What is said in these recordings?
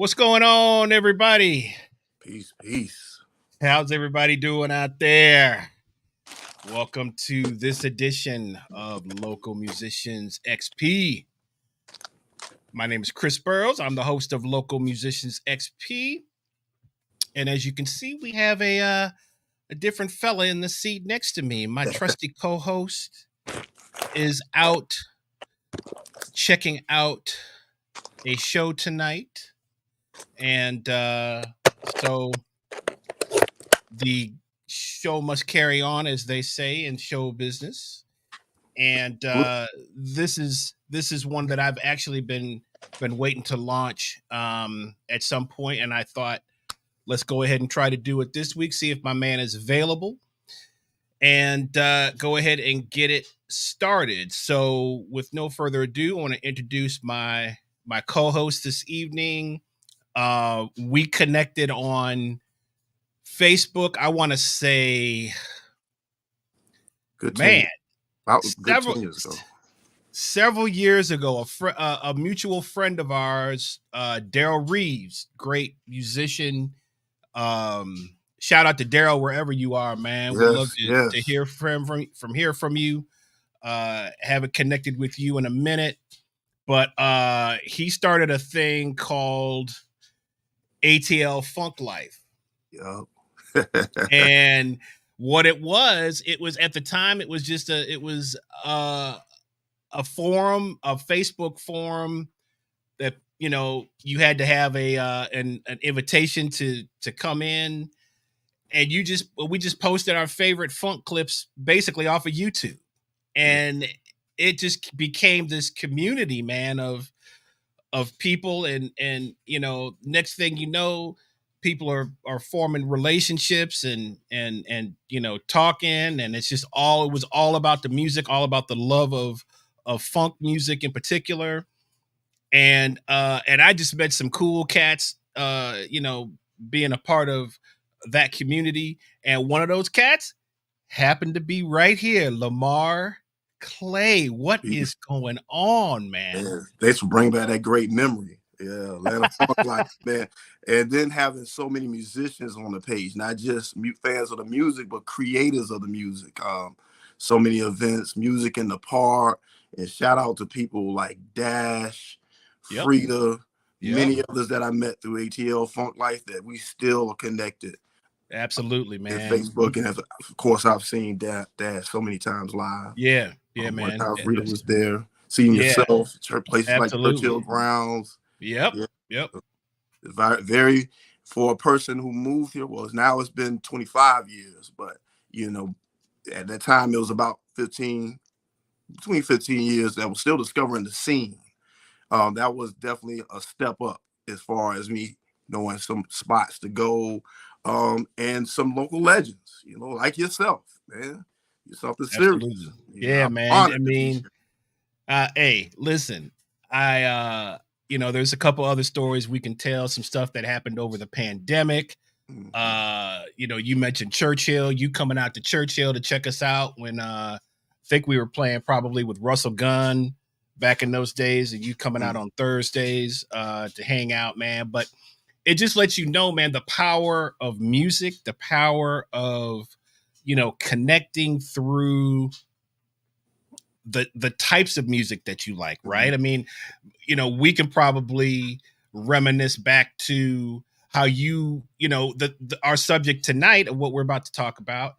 What's going on, everybody? Peace, peace. How's everybody doing out there? Welcome to this edition of Local Musicians XP. My name is Chris Burroughs. I'm the host of Local Musicians XP. And as you can see, we have a different fella in the seat next to me. My trusty co-host is out checking out a show tonight. And so the show must carry on, as they say in show business. And this is one that I've actually been waiting to launch at some point, and I thought, let's go ahead and try to do it this week. See if my man is available, and go ahead and get it started. So, with no further ado, I want to introduce my co-host this evening. We connected on Facebook. I want to say, Good man, 10 about good several 10 years ago. several years ago, a mutual friend of ours, Daryl Reeves, great musician. Shout out to Daryl wherever you are, man. We'd love to Yes. hear from you. Haven't connected with you in a minute, but he started a thing called ATL Funk Life. Yup. And what it was at the time, it was just a forum, a Facebook forum that you had to have an invitation to come in, and we just posted our favorite funk clips basically off of YouTube, and it just became this community, man, of people, and next thing you know, people are forming relationships and talking, and it was all about the music, all about the love of funk music in particular. And I just met some cool cats, being a part of that community. And one of those cats happened to be right here, Lamar Clay. What is going on, man? Man, thanks for bringing back that great memory. Yeah, Atlanta Funk Life, man. And then having so many musicians on the page, not just fans of the music, but creators of the music. So many events, music in the park, and shout out to people like Dash, Yep. Frida, Yep. many others that I met through ATL Funk Life that we still are connected. Absolutely, man. And Facebook, and of course I've seen Dash so many times live. Yeah, One man. time Frida was there, seeing yourself, places like Absolutely. Churchill Grounds. Yep. Yeah. Yep. Very for a person who moved here. Well, now it's been 25 years, but at that time it was about between 15 years that was still discovering the scene. That was definitely a step up as far as me knowing some spots to go, and some local legends, like yourself, man. You're something serious. Absolutely. Yeah, man. I mean, hey, listen, there's a couple other stories we can tell, some stuff that happened over the pandemic. You mentioned Churchill, you coming out to Churchill to check us out when I think we were playing probably with Russell Gunn back in those days, and you coming out on Thursdays to hang out, man. But it just lets you know, man, the power of music, the power of connecting through the types of music that you like, right? I mean, we can probably reminisce back to how our subject tonight of what we're about to talk about,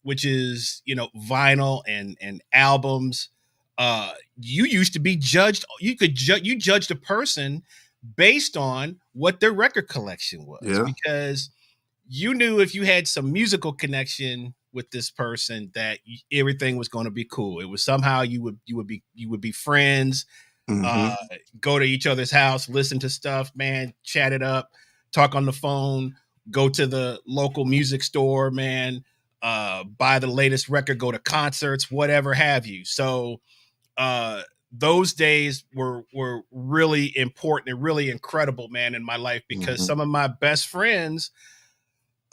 which is vinyl and albums. You used to be judged. You judged a person based on what their record collection was, because you knew if you had some musical connection with this person that everything was going to be cool. It was somehow you would be friends, go to each other's house, listen to stuff, man, chat it up, talk on the phone, go to the local music store, man, buy the latest record, go to concerts, whatever have you. So those days were really important and really incredible, man, in my life, because some of my best friends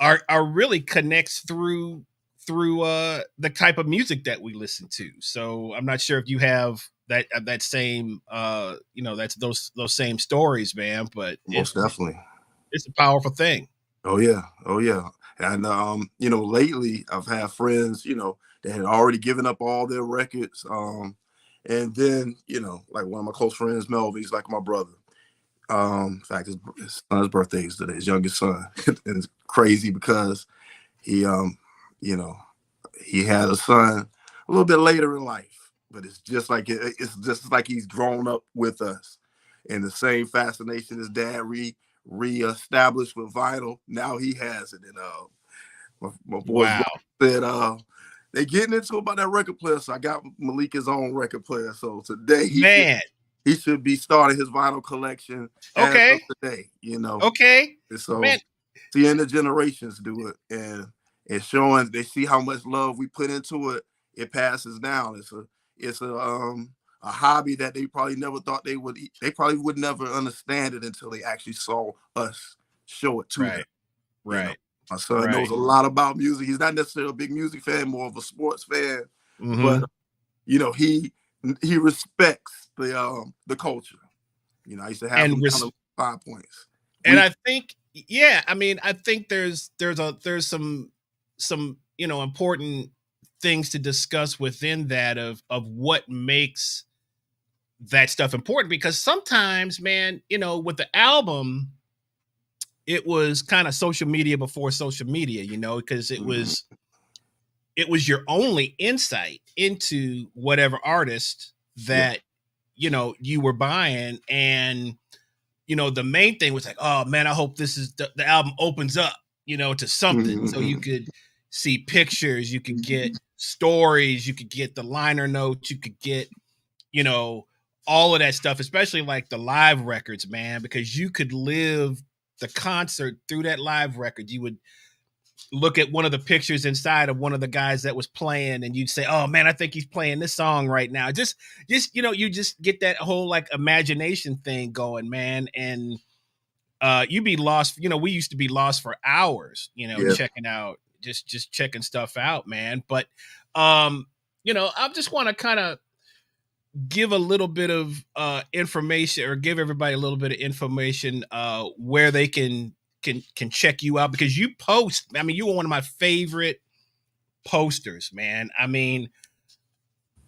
are really connects through through the type of music that we listen to. So I'm not sure if you have that same that's those same stories, man. But Most definitely. it's a powerful thing. Oh yeah, oh yeah. And lately I've had friends, that had already given up all their records. And then, like one of my close friends, Melvin, he's like my brother. In fact, his son's birthday is today, his youngest son. And it's crazy because he you know, he had a son a little bit later in life, but it's just like it's just like he's grown up with us. And the same fascination his dad reestablished with vinyl, now he has it. And my boys Wow. said they getting into about that record player, so I got Malik his own record player. So today he should be starting his vinyl collection as of today. Okay. And so seeing the generations do it and showing they see how much love we put into it, it passes down. It's a hobby that they probably never thought they probably would never understand it until they actually saw us show it to them. Right. My son knows a lot about music. He's not necessarily a big music fan, more of a sports fan, but he respects the culture. I used to have him kind of 5 points. And I think, I think there's some important things to discuss within that of what makes that stuff important, because sometimes, man, with the album, it was kind of social media before social media, because it was your only insight into whatever artist that you were buying. And the main thing was like, oh man, I hope this is the album opens up to something. So you could see pictures, you could get stories, you could get the liner notes, you could get all of that stuff, especially like the live records, man, because you could live the concert through that live record. You would look at one of the pictures inside of one of the guys that was playing, and you'd say, oh man, I think he's playing this song right now. Just you just get that whole like imagination thing going, man. And you'd be lost. We used to be lost for hours, checking out, just checking stuff out, man. But I just want to kind of give a little bit of information, or give everybody a little bit of information where they can check you out, because you post. I mean, you were one of my favorite posters, man. I mean,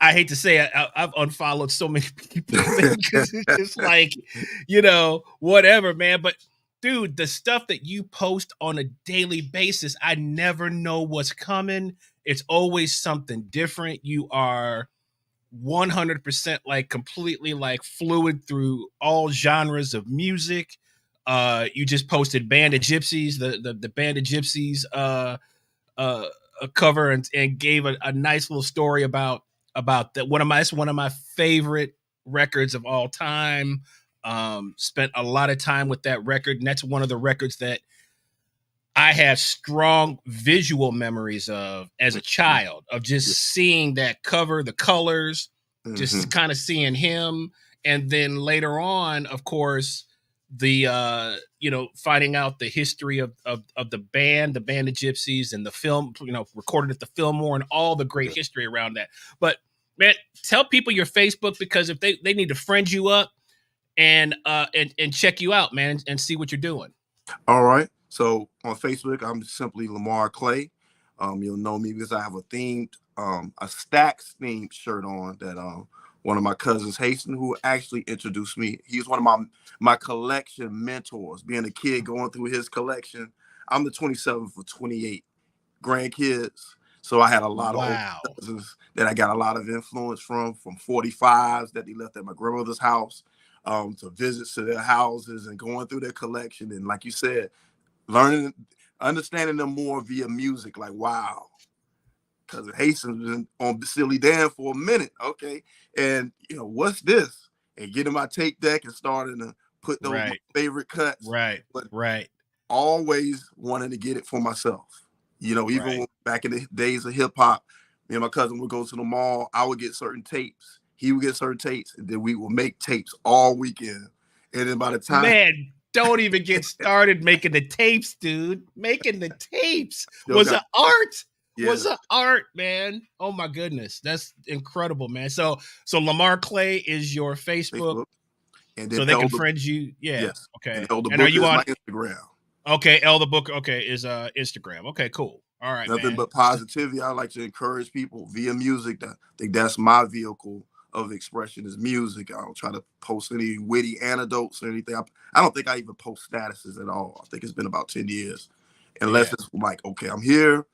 I hate to say I've unfollowed so many people because it's just like, whatever, man. But dude, the stuff that you post on a daily basis, I never know what's coming. It's always something different. You are 100% like completely like fluid through all genres of music. You just posted Band of Gypsies, the Band of Gypsies a cover, and gave a nice little story about that. It's one of my favorite records of all time. Spent a lot of time with that record, and that's one of the records that I have strong visual memories of as a child, of just seeing that cover, the colors, just kind of seeing him. And then later on, of course, the finding out the history of the band of Gypsies, and the film, recorded at the Fillmore, and all the great history around that. But man, tell people your Facebook, because if they need to friend you up and check you out, man, and see what you're doing. All right. So on Facebook, I'm simply Lamar Clay. You'll know me because I have a Stacks themed shirt on that one of my cousins, Hasten, who actually introduced me. He's one of my collection mentors. Being a kid going through his collection, I'm the 27th of 28 grandkids. So I had a lot of cousins that I got a lot of influence from 45s that they left at my grandmother's house, to visits to their houses and going through their collection. And like you said, understanding them more via music, like, wow, because Hastings been on Silly Dan for a minute, okay, and what's this, and getting my tape deck and starting to put those my favorite cuts, but always wanting to get it for myself, even back in the days of hip hop, me and my cousin would go to the mall. I would get certain tapes, he would get certain tapes, and then we would make tapes all weekend. And then by the time, man, don't even get started making the tapes, dude. Making the tapes was an art. was Yes. an art, man. Oh my goodness, that's incredible, man. So Lamar Clay is your Facebook, Facebook. And then so they can Elder, friend you. Yeah. yes. And Okay. Elder And are Booker you is my on? Instagram. Okay, Elder Book. Okay, is Instagram. Okay, cool. All right, Nothing man. but positivity. I like to encourage people via music. I think that's my vehicle of expression is music. I don't try to post any witty anecdotes or anything. I don't think I even post statuses at all. I think it's been about 10 years. Unless Yeah. it's like, okay, I'm here,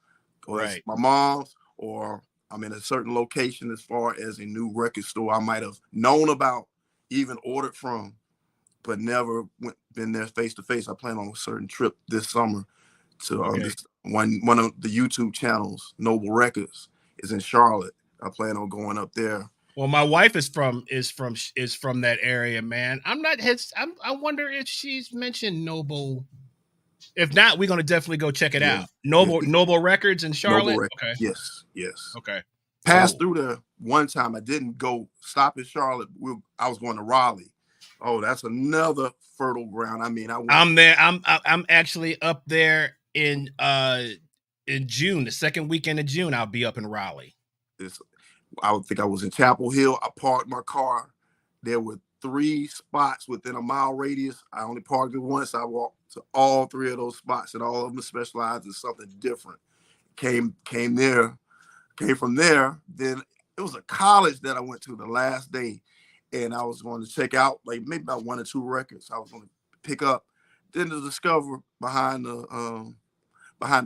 or it's Right. my mom's, or I'm in a certain location as far as a new record store I might have known about, even ordered from, but never been there face to face. I plan on a certain trip this summer to Okay. this one of the YouTube channels, Noble Records, is in Charlotte. I plan on going up there. Well, my wife is from that area, man. I'm not. I wonder if she's mentioned Noble. If not, we're gonna definitely go check it Yes, out. yes, Noble Records in Noble Charlotte. Records. Okay. Yes, yes. Okay. Passed Cool. through there one time. I didn't go stop in Charlotte. I was going to Raleigh. Oh, that's another fertile ground. I mean, I went. I'm there. I'm actually up there in June, the second weekend of June. I'll be up in Raleigh. This, I would think I was in Chapel Hill. I parked my car. There were 3 spots within a mile radius. I only parked it once. I walked to all 3 of those spots, and all of them specialized in something different. Came there, came from there. Then it was a college that I went to the last day, and I was going to check out like maybe about 1 or 2 records I was going to pick up. Then to discover behind the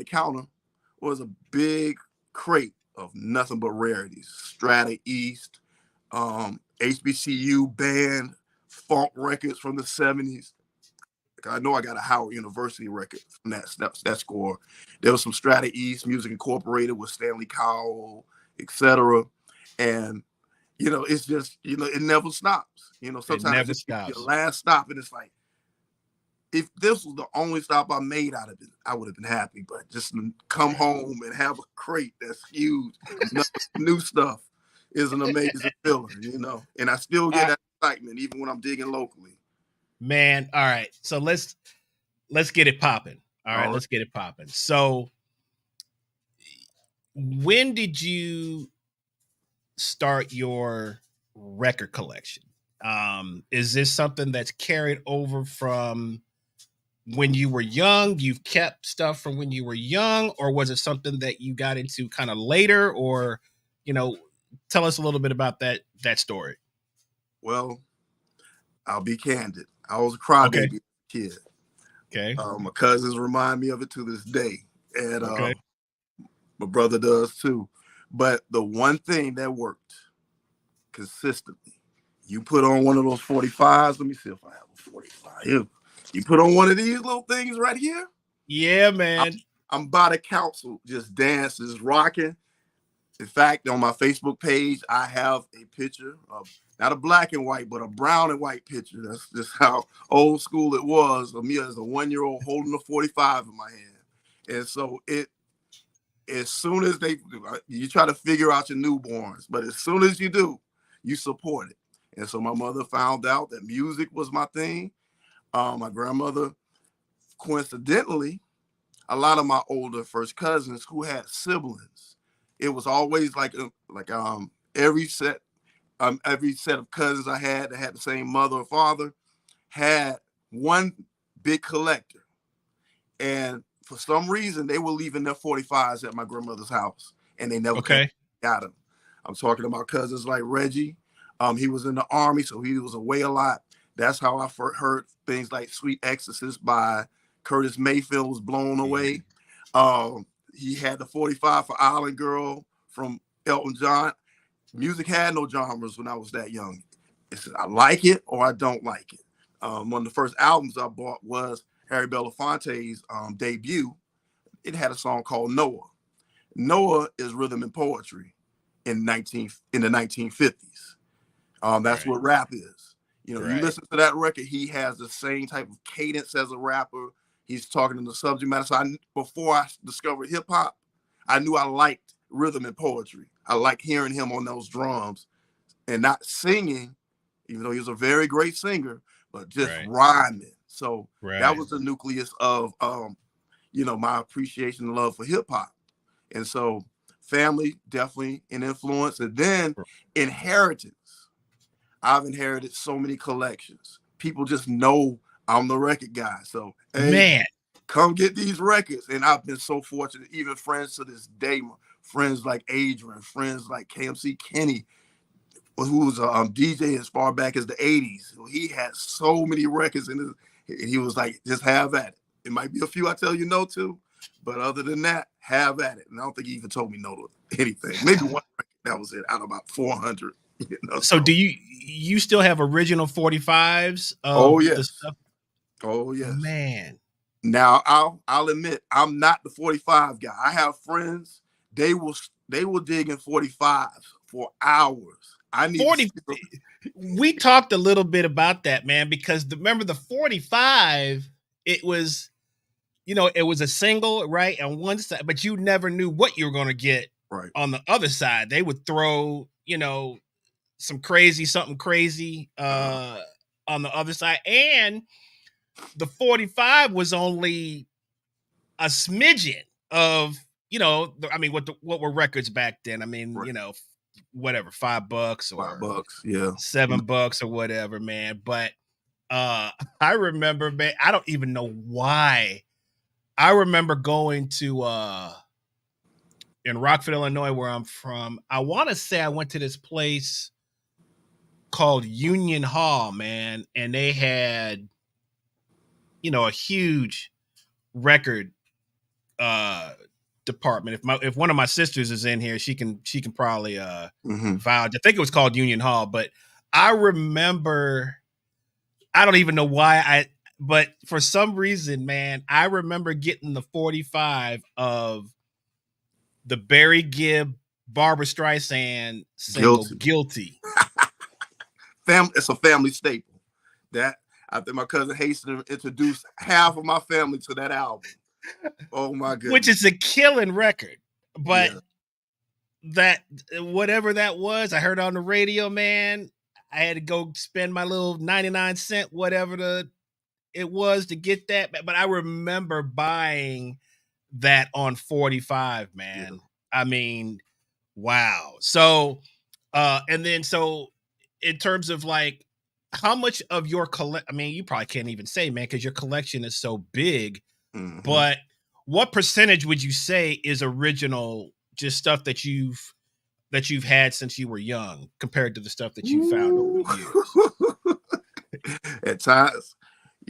counter was a big crate of nothing but rarities. Strata East, HBCU band, funk records from the 70s. I know I got a Howard University record from that score. There was some Strata East, Music Incorporated with Stanley Cowell, etc. And it's just it never stops. It Sometimes never it be your stops. last stop, and it's like if this was the only stop I made out of it, I would have been happy. But just to come Right. home and have a crate that's huge, new stuff is an amazing feeling. And I still get Uh, that excitement even when I'm digging locally. man, all right. So let's get it popping. All right, All right. let's get it popping. So when did you start your record collection? Is this something that's carried over from when you were young? You've kept stuff from when you were young, or was it something that you got into kind of later? Or, you know, tell us a little bit about that story. Well, I'll be candid. I was a Okay. crybaby kid. Okay. My cousins remind me of it to this day, and Okay. my brother does too. But the one thing that worked consistently, you put on one of those 45s. Let me see if I have a 45. You put on one of these little things right here. Yeah, man. I'm by the council, just dances, rocking. In fact, on my Facebook page, I have a picture of not a black and white, but a brown and white picture. That's just how old school it was of me as a 1-year-old holding a 45 in my hand. And so as soon as you try to figure out your newborns, but as soon as you do, you support it. And so my mother found out that music was my thing. My grandmother, coincidentally, a lot of my older first cousins who had siblings, it was always like every set of cousins I had that had the same mother or father had one big collector. And for some reason, they were leaving their 45s at my grandmother's house, and they never came Okay. got them. I'm talking about cousins like Reggie. He was in the army, so he was away a lot. That's how I first heard things like "Sweet Exorcist" by Curtis Mayfield was blown away. He had the 45 for Island Girl from Elton John. Music had no genres when I was that young. I like it or I don't like it. One of the first albums I bought was Harry Belafonte's debut. It had a song called Noah. Noah is rhythm and poetry in the 1950s. That's Right. what rap is. You Right. listen to that record, he has the same type of cadence as a rapper. He's talking in the subject matter. So before I discovered hip hop, I knew I liked rhythm and poetry. I liked hearing him on those drums and not singing, even though he was a very great singer, but just Right. rhyming. So that Right. was the nucleus of my appreciation and love for hip hop. And so family definitely an influence. And then inheritance. I've inherited so many collections. People just know I'm the record guy. So, hey, Man, come get these records. And I've been so fortunate, even friends to this day, friends like Adrian, friends like KMC Kenny, who was a DJ as far back as the 80s. He had so many records in his, he was like, just have at it. It might be a few I tell you no to, but other than that, have at it. And I don't think he even told me no to anything. Maybe one record, that was it, out of about 400. You know, so do you still have original 45s of the yes. stuff? Oh, yes. Man. Now I'll admit I'm not the 45 guy. I have friends, they will dig in 45s for hours. I need 40. We talked a little bit about that, man, because remember the 45, it was, it was a single, right? On one side, but you never knew what you were going to get on the other side. They would throw, something crazy on the other side. And the 45 was only a smidgen of, what were records back then? I mean, whatever, $5 or $5, yeah, $7 or whatever, man. But I remember, man, I don't even know why. I remember going to in Rockford, Illinois, where I'm from. I want to say I went to this place called Union Hall, man, and they had, a huge record department. If one of my sisters is in here, she can probably vouch. I think it was called Union Hall, but I remember, I don't even know why but for some reason, man, I remember getting the 45 of the Barry Gibb, Barbra Streisand single Guilty. It's a family staple. That I think my cousin Hasten introduced half of my family to that album. Oh my goodness. Which is a killing record. But that, whatever that was, I heard on the radio, man. I had to go spend my little 99-cent, whatever it was, to get that. But I remember buying that on 45, man. Yeah. I mean, wow. So, and then so in terms of like, how much of your I mean, you probably can't even say, man, because your collection is so big. Mm-hmm. But what percentage would you say is original, just stuff that you've had since you were young, compared to the stuff that you found over the years? At times,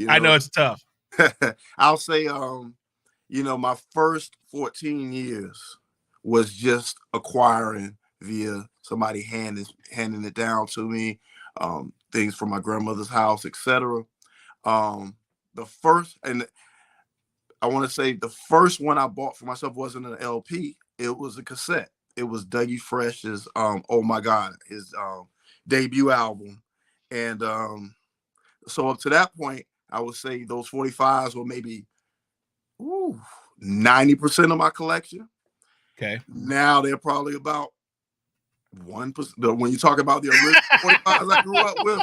I know it's tough. I'll say, my first 14 years was just acquiring via somebody handing it down to me, things from my grandmother's house, etc. The first, and I want to say the first one I bought for myself wasn't an LP. It was a cassette. It was Dougie Fresh's Oh My God, his debut album. And so up to that point, I would say those 45s were maybe 90% of my collection. Okay. Now they're probably about 1%. When you talk about the original 45s I grew up with,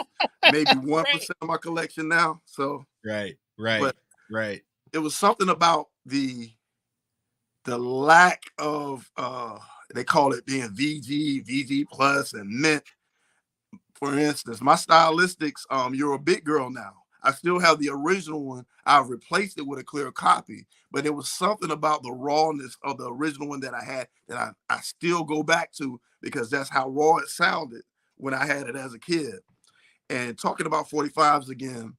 maybe 1% of my collection now. So right. It was something about the lack of they call it being VG plus, and mint. For instance, my stylistics, You're a Big Girl Now. I still have the original one. I've replaced it with a clear copy, but it was something about the rawness of the original one that I had that I still go back to, because that's how raw it sounded when I had it as a kid. And talking about 45s again,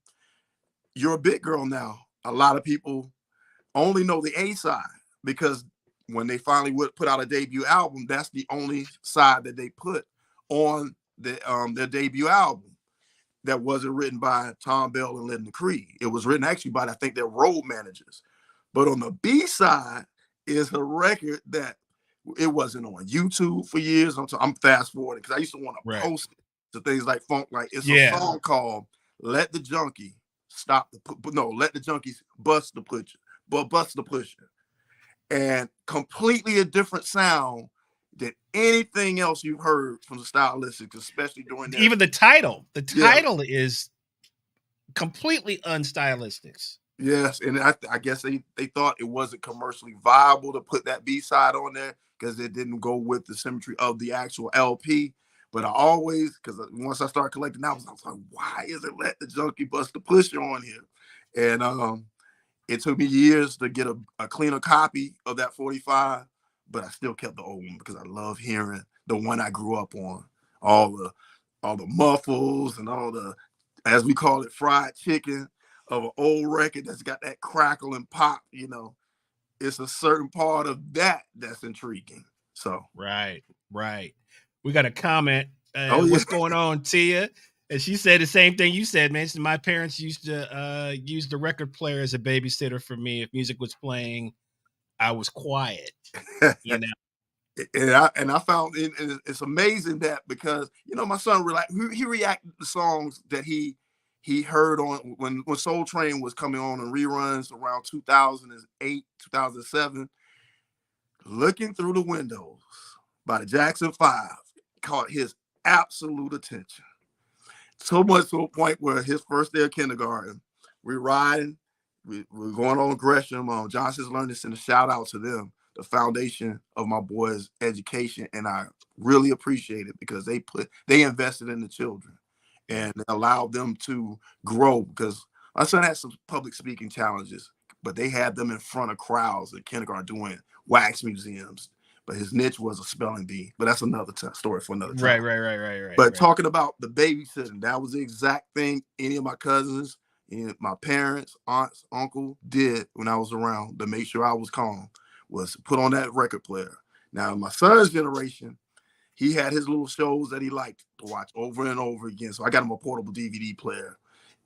You're a Big Girl Now. A lot of people only know the A side, because when they finally would put out a debut album, that's the only side that they put on their debut album that wasn't written by Tom Bell and Linda Creed. It was written actually by, I think, their road managers. But on the B side is a record that it wasn't on YouTube for years. I'm fast forwarding because I used to want to post it to things like Funk. Like, it's a song called "Let the Junkie Let the Junkies Bust the Pusher," and completely a different sound than anything else you've heard from the Stylistics, especially during even the title. The title is completely unstylistics. Yes, and I guess they thought it wasn't commercially viable to put that B-side on there because it didn't go with the symmetry of the actual LP. But I always, because once I started collecting albums, I was like, why isn't Let the Junkie Bust the Pusher on here? And it took me years to get a cleaner copy of that 45, but I still kept the old one because I love hearing the one I grew up on. All the muffles and all the, as we call it, fried chicken of an old record that's got that crackle and pop. It's a certain part of that that's intriguing. So right. We got a comment. oh yeah. What's going on, Tia? And she said the same thing you said, man. She said, my parents used to use the record player as a babysitter for me. If music was playing, I was quiet. And I found it's amazing that because my son he reacted to songs that he heard on when Soul Train was coming on in reruns around 2008, 2007. Looking Through the Windows by the Jackson 5 caught his absolute attention. So much to a point where his first day of kindergarten, we're riding, we're going on Gresham. Johnson's Learning Center, shout out to them, the foundation of my boy's education. And I really appreciate it because they invested in the children and allowed them to grow, because my son had some public speaking challenges, but they had them in front of crowds in kindergarten doing wax museums. But his niche was a spelling bee. But that's another story for another time. Right. But talking about the babysitting, that was the exact thing any of my cousins and my parents, aunts, uncle did when I was around to make sure I was calm, was put on that record player. Now, my son's generation, he had his little shows that he liked to watch over and over again. So I got him a portable DVD player.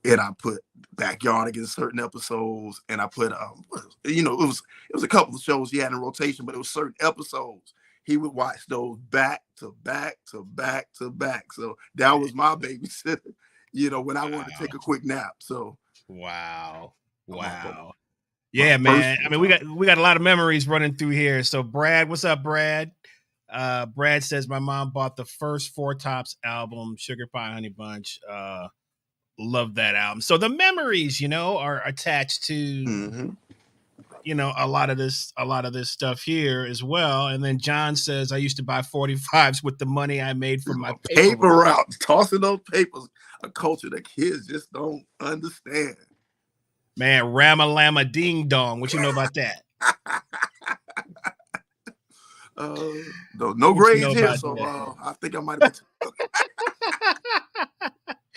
And I put Backyard Against certain episodes, and I put it was a couple of shows he had in rotation, but it was certain episodes he would watch those back to back to back to back. So that was my babysitter, when I wanted to take a quick nap. So wow. Yeah, man. I mean, we got a lot of memories running through here. So Brad, what's up, Brad? Brad says my mom bought the first Four Tops album, Sugar Pie Honey Bunch. Love that album. So the memories, are attached to a lot of this stuff here as well. And then John says I used to buy 45s with the money I made from my paper routes, tossing those papers, a culture that kids just don't understand. Man, Rama Lama Ding Dong. What you know about that? No grades here, so I think I might have been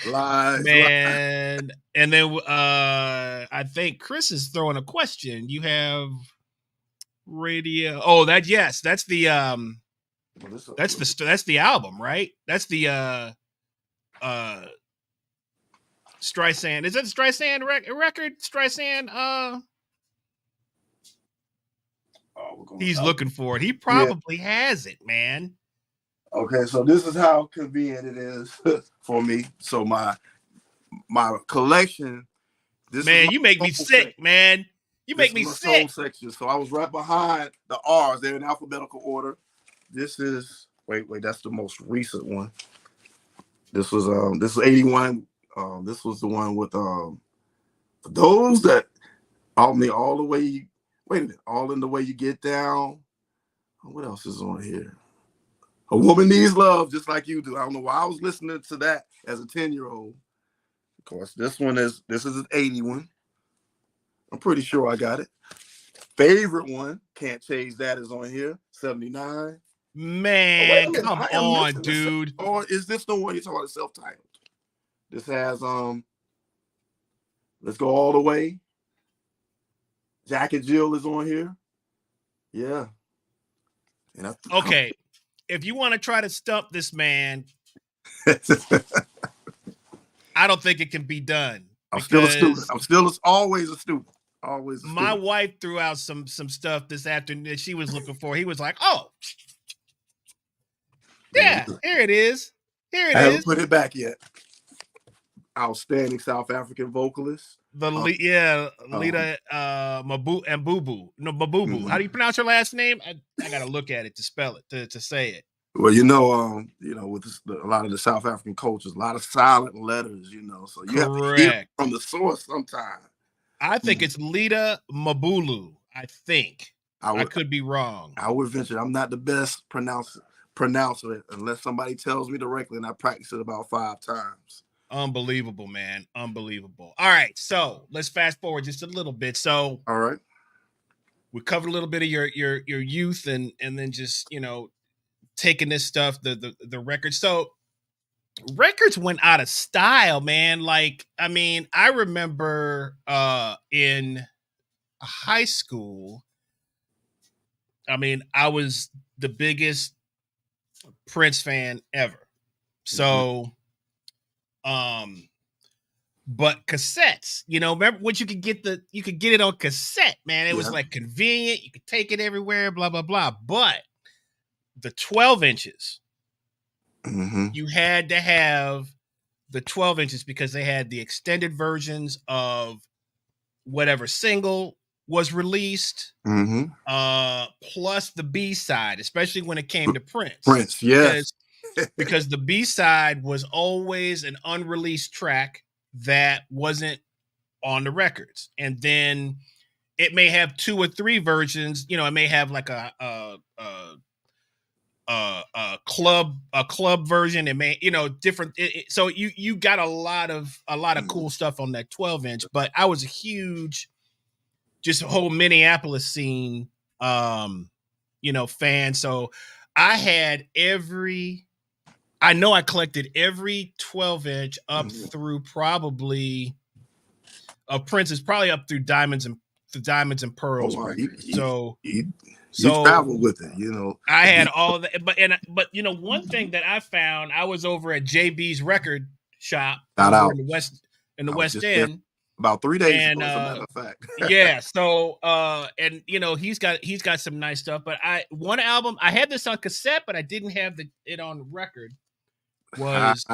lies, man. Lies. And then I think Chris is throwing a question. You have radio. Oh, that's the that's the album, right? That's the Streisand. Is that the Streisand record? Streisand. He's looking for it. He probably has it, man. Okay, so this is how convenient it is for me. So my collection. Man, you make me sick, man. You make me sick. Soul section. So I was right behind the R's. They're in alphabetical order. This is wait. That's the most recent one. This was 81. This was the one with for those that all the way. Wait a minute, all in the way you get down. What else is on here? A Woman Needs Love, just like you do. I don't know why I was listening to that as a 10-year-old. Of course, this is an 81. I'm pretty sure I got it. Favorite one, Can't Change That, is on here. 79. Man, come on, dude. Or is this the one you're talking about, self-titled? This has Let's Go All the Way. Jack and Jill is on here. Yeah. Okay. If you want to try to stump this man, I don't think it can be done. I'm still a student. Always a student. Always a student. My wife threw out some stuff this afternoon that she was looking for. He was like, oh, yeah, here it is. I haven't put it back yet. Outstanding South African vocalist. Lita Mabu and Boo Boo. No, Mabubu. Mm-hmm. How do you pronounce her last name? I gotta look at it to spell it, to say it. Well, with a lot of the South African cultures, a lot of silent letters, so you have to hear from the source sometimes. I think it's Lita Mabulu. I think. I could be wrong. I would venture I'm not the best pronouncer it unless somebody tells me directly, and I practice it about 5 times. Unbelievable, man. Unbelievable. All right. So let's fast forward just a little bit. So all right. We covered a little bit of your youth and then just, taking this stuff, the records. So records went out of style, man. Like, I mean, I remember in high school, I mean, I was the biggest Prince fan ever. So, but cassettes, remember what you could get it on cassette, man. It was like convenient. You could take it everywhere, blah, blah, blah. But the 12 inches, you had to have the 12 inches because they had the extended versions of whatever single was released, plus the B-side, especially when it came to Prince. Yes. Because the B-side was always an unreleased track that wasn't on the records. And then it may have 2 or 3 versions. It may have like a club version. It may, different. So you got a lot of cool stuff on that 12 inch. But I was a huge, just a whole Minneapolis scene, fan. So I had I collected every 12 inch up through probably Prince is probably up through Diamonds and Pearls. Oh, so traveled with it, I had all of that, but one thing that I found, I was over at JB's record shop over in the West End about 3 days ago, as a matter of fact. Yeah. So and he's got some nice stuff, but one album I had this on cassette, but I didn't have it on record. Was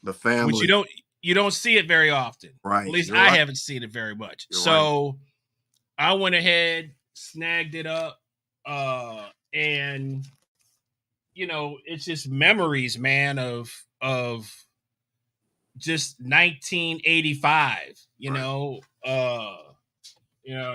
The Family, which you don't see it very often, right? At least I haven't seen it very much. So I went ahead, snagged it up, and it's just memories, man, of just 1985. And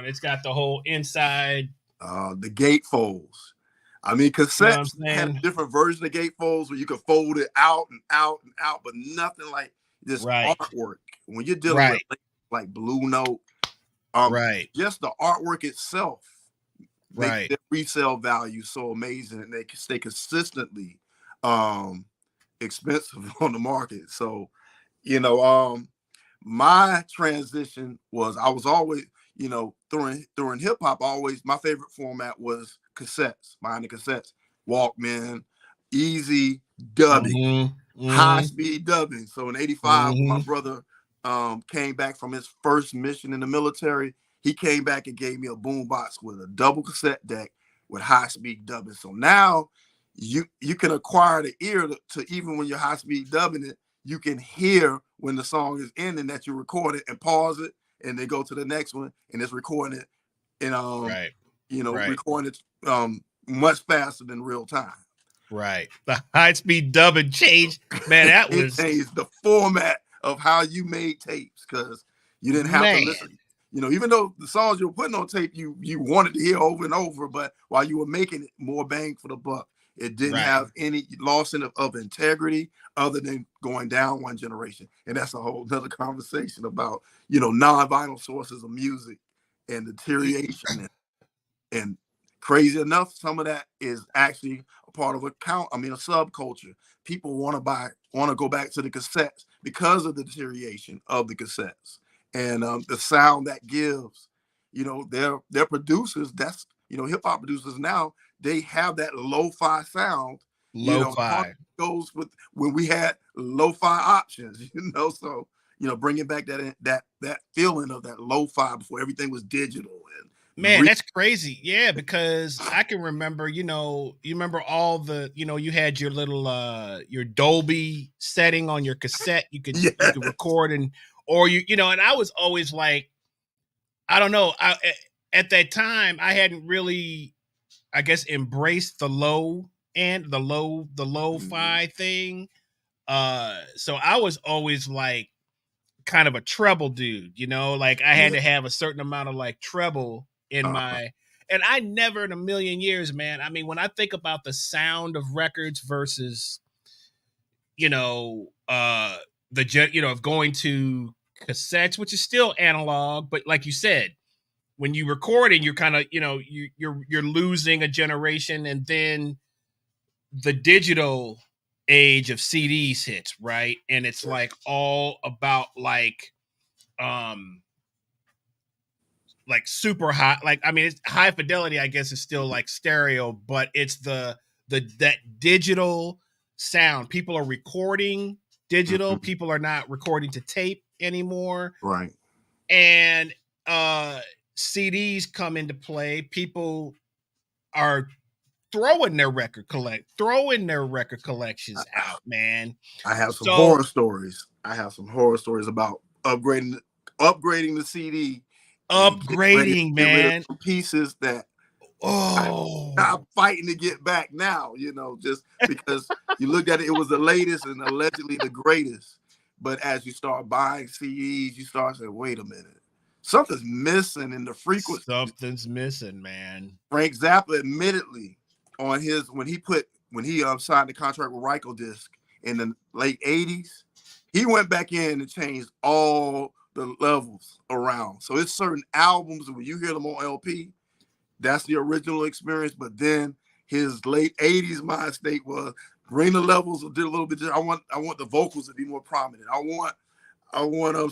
it's got the whole inside, the gatefolds. I mean, cassettes had different versions of gatefolds where you could fold it out and out and out, but nothing like this artwork. When you're dealing with like Blue Note, just the artwork itself makes their resale value so amazing, and they can stay consistently expensive on the market. So, my transition was, I was always, during hip hop, my favorite format was cassettes, behind the cassettes, Walkman, easy dubbing, high speed dubbing. So in '85, when my brother came back from his first mission in the military, he came back and gave me a boombox with a double cassette deck with high speed dubbing. So now you can acquire the ear to even when you're high speed dubbing it, you can hear when the song is ending that you record it and pause it, and they go to the next one and it's recording it and recording it much faster than real time. Right. The high speed dubbing changed, man. That was changed the format of how you made tapes, because you didn't have to listen. Even though the songs you were putting on tape, you wanted to hear over and over, but while you were making it more bang for the buck, it didn't have any loss of integrity other than going down one generation. And that's a whole other conversation about, non-vinyl sources of music and deterioration. And crazy enough, some of that is actually a part of a subculture. People want to go back to the cassettes because of the deterioration of the cassettes and the sound that gives. Their producers, that's hip hop producers now, they have that lo-fi sound. Lo-fi goes with when we had lo-fi options. So bringing back that feeling of that lo-fi before everything was digital. And man, that's crazy. Yeah, because I can remember, you remember all the, you had your little your Dolby setting on your cassette. You could record and I was always like, I don't know. At that time, I hadn't really, I guess, embraced the lo-fi thing. So I was always like kind of a treble dude, you know, like I had to have a certain amount of like treble in my, and I never in a million years, man. I mean, when I think about the sound of records versus, you know, of going to cassettes, which is still analog, but like you said, when you recording, you're kind of, you know, you're losing a generation, and then the digital age of CDs hits, right? And it's like all about like super high, like I mean it's high fidelity, I guess is still like stereo, but it's that digital sound. People are recording digital, people are not recording to tape anymore. Right. And CDs come into play. People are throwing their record collections out, man. I have some horror stories. About upgrading the CD, man. Rid of some pieces that I'm fighting to get back now. You know, just because you looked at it, it was the latest and allegedly the greatest. But as you start buying CDs, you start saying, "Wait a minute, something's missing in the frequency. Something's missing, man." Frank Zappa admittedly on his when he signed the contract with Rykodisc in the late 80s, he went back in and changed all the levels around. So it's certain albums, and when you hear them on LP, that's the original experience. But then his late 80s mind state was bring the levels a little bit. I want the vocals to be more prominent. I want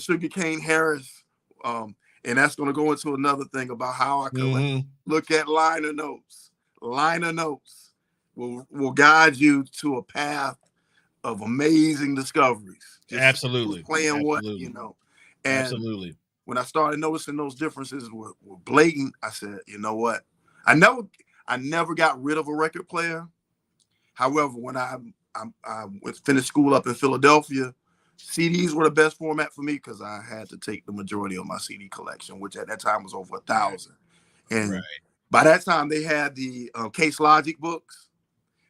Sugar Cane Harris. And that's going to go into another thing about how I look at liner notes. Liner notes will guide you to a path of amazing discoveries. Just absolutely. Playing what, you know. And absolutely. When I started noticing those differences were blatant, I said, you know what? I never got rid of a record player. However, when I finished school up in Philadelphia, CDs were the best format for me because I had to take the majority of my CD collection, which at that time was over 1,000. And by that time, they had the Case Logic books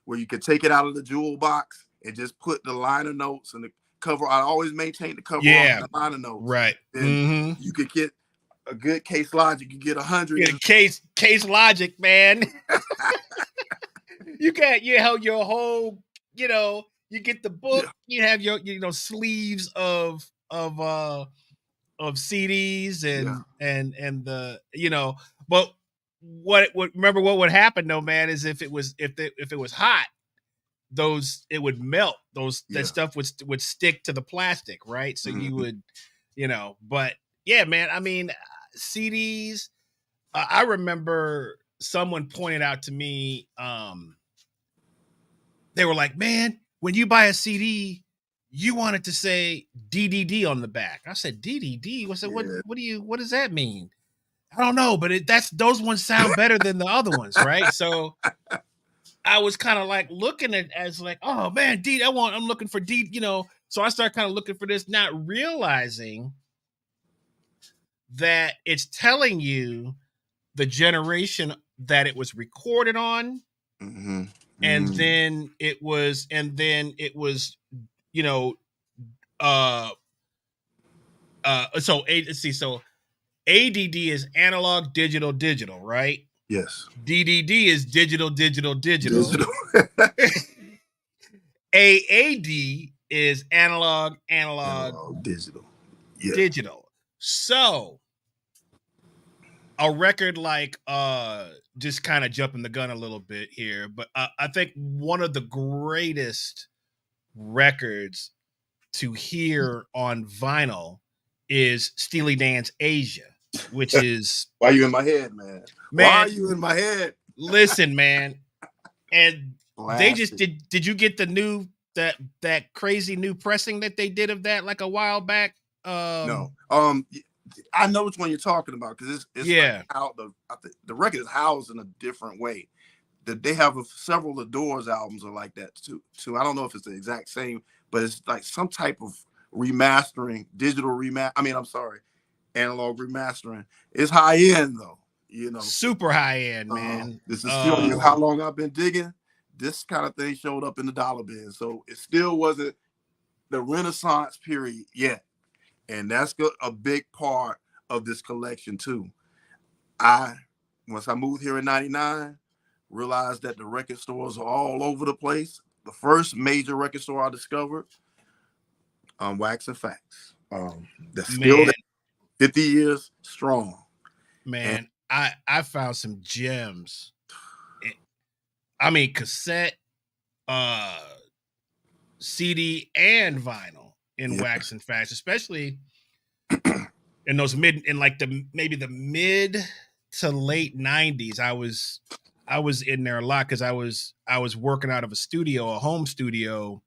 where you could take it out of the jewel box and just put the liner notes and the cover. I always maintained the cover off the liner notes. Right. And you could get a good Case Logic. You get 100. Get a Case Logic, man. You got your whole, you know, you get the book, you have your, you know, sleeves of CDs and the, you know, but what would happen though, man, is if it was hot, it would melt. That stuff would stick to the plastic, right? So you would, you know, but yeah, man, I mean, CDs, I remember someone pointed out to me, they were like, man, when you buy a CD, you want it to say DDD on the back. I said, DDD? What does that mean? I don't know, but those ones sound better than the other ones, right? So I was kind of like looking at as like, oh man, I'm looking for D, you know. So I started kind of looking for this, not realizing that it's telling you the generation that it was recorded on. And then it was, you know, so ADD is analog, digital, right? Yes. DDD is digital. AAD is analog, digital. Yeah. Digital. So a record like just kind of jumping the gun a little bit here, but I think one of the greatest records to hear on vinyl is Steely Dan's Asia, which is why you in my head, man. Why are you in my head? Listen, man. And they just did you get the new that crazy new pressing that they did of that like a while back? No. I know which one you're talking about because it's like how the record is housed in a different way. They have several of the Doors albums are like that too. I don't know if it's the exact same, but it's like some type of remastering, analog remastering. It's high end though, you know. Super high end, man. This is showing you how long I've been digging. This kind of thing showed up in the dollar bin, so it still wasn't the Renaissance period yet. And that's a big part of this collection too. Once I moved here in '99, realized that the record stores are all over the place. The first major record store I discovered, Wax and Facts. That's still Man, there, 50 years strong. And man, I found some gems. I mean, cassette, CD, and vinyl in yeah, Wax and Facts, especially in those maybe the mid to late 90s. I was in there a lot because I was working out of a home studio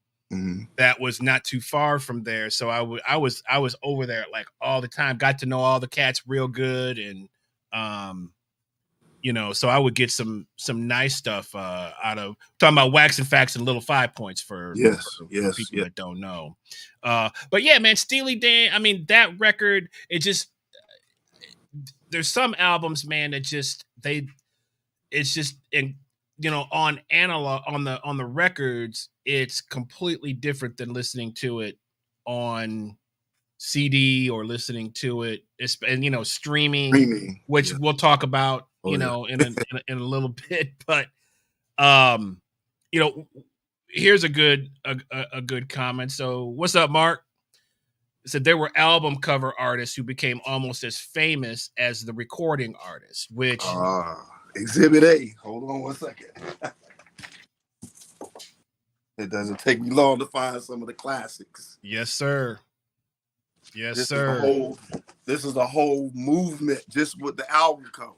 that was not too far from there. So I was over there like all the time, got to know all the cats real good. And so I would get some nice stuff out of talking about Wax and Facts and Little 5 Points for people that don't know. But yeah, man, Steely Dan, I mean, that record, there's some albums, man, that it's just on analog, on the records, it's completely different than listening to it on CD or listening to it, and streaming, which we'll talk about, in a little bit. But here's a good comment. So, what's up, Mark? It said there were album cover artists who became almost as famous as the recording artists, which Exhibit A. Hold on one second. It doesn't take me long to find some of the classics. Yes, sir. Yes, sir. This is a whole movement just with the album cover.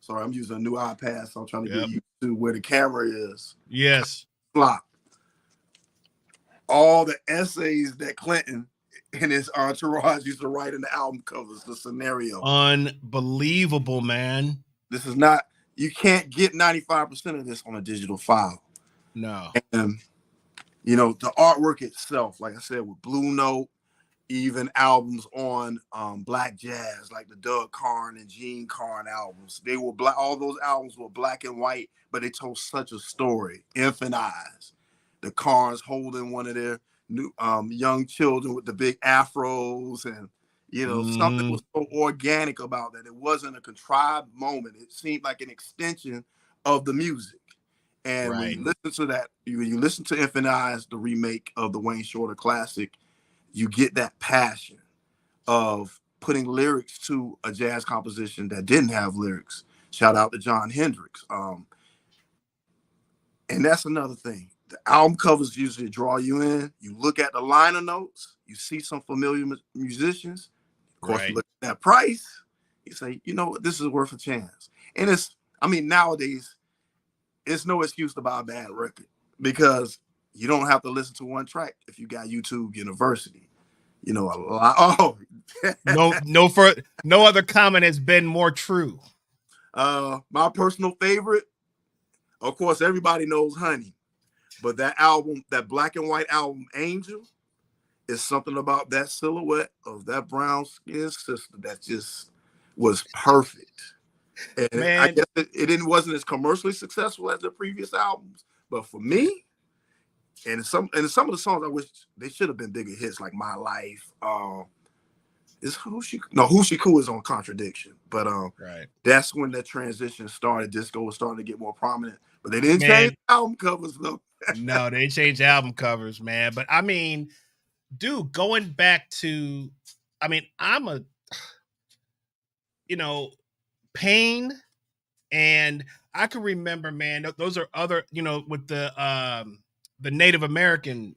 Sorry, I'm using a new iPad, so I'm trying to get used to where the camera is. Yes. Flop. All the essays that Clinton and his entourage used to write in the album covers, the scenario. Unbelievable, man. This is not, you can't get 95% of this on a digital file. No. And, the artwork itself, like I said, with Blue Note, even albums on Black Jazz, like the Doug Carn and Gene Carn albums, they were black. All those albums were black and white, but they told such a story. Infant Eyes, the Carns holding one of their new young children with the big afros, and something was so organic about that. It wasn't a contrived moment. It seemed like an extension of the music. And when you listen to that, when you listen to Infant Eyes, the remake of the Wayne Shorter classic, you get that passion of putting lyrics to a jazz composition that didn't have lyrics. Shout out to John Hendricks. And that's another thing. The album covers usually draw you in. You look at the liner notes, you see some familiar musicians. Of course, you look at that price, you say, this is worth a chance. And nowadays, it's no excuse to buy a bad record because you don't have to listen to one track if you got YouTube University. A lot. No other comment has been more true. My personal favorite, of course, everybody knows Honey, but that album, that black and white album, Angel, is something about that silhouette of that brown skinned sister that just was perfect. And I guess it wasn't as commercially successful as the previous albums, but for me, and some of the songs I wish they should have been bigger hits, like My Life. Who She Cool is on Contradiction, but that's when that transition started. Disco was starting to get more prominent, but they didn't change album covers though. No, they changed album covers, man. But I mean, dude, going back to, I'm a, Pain, and I can remember, man, those are other, with the Native American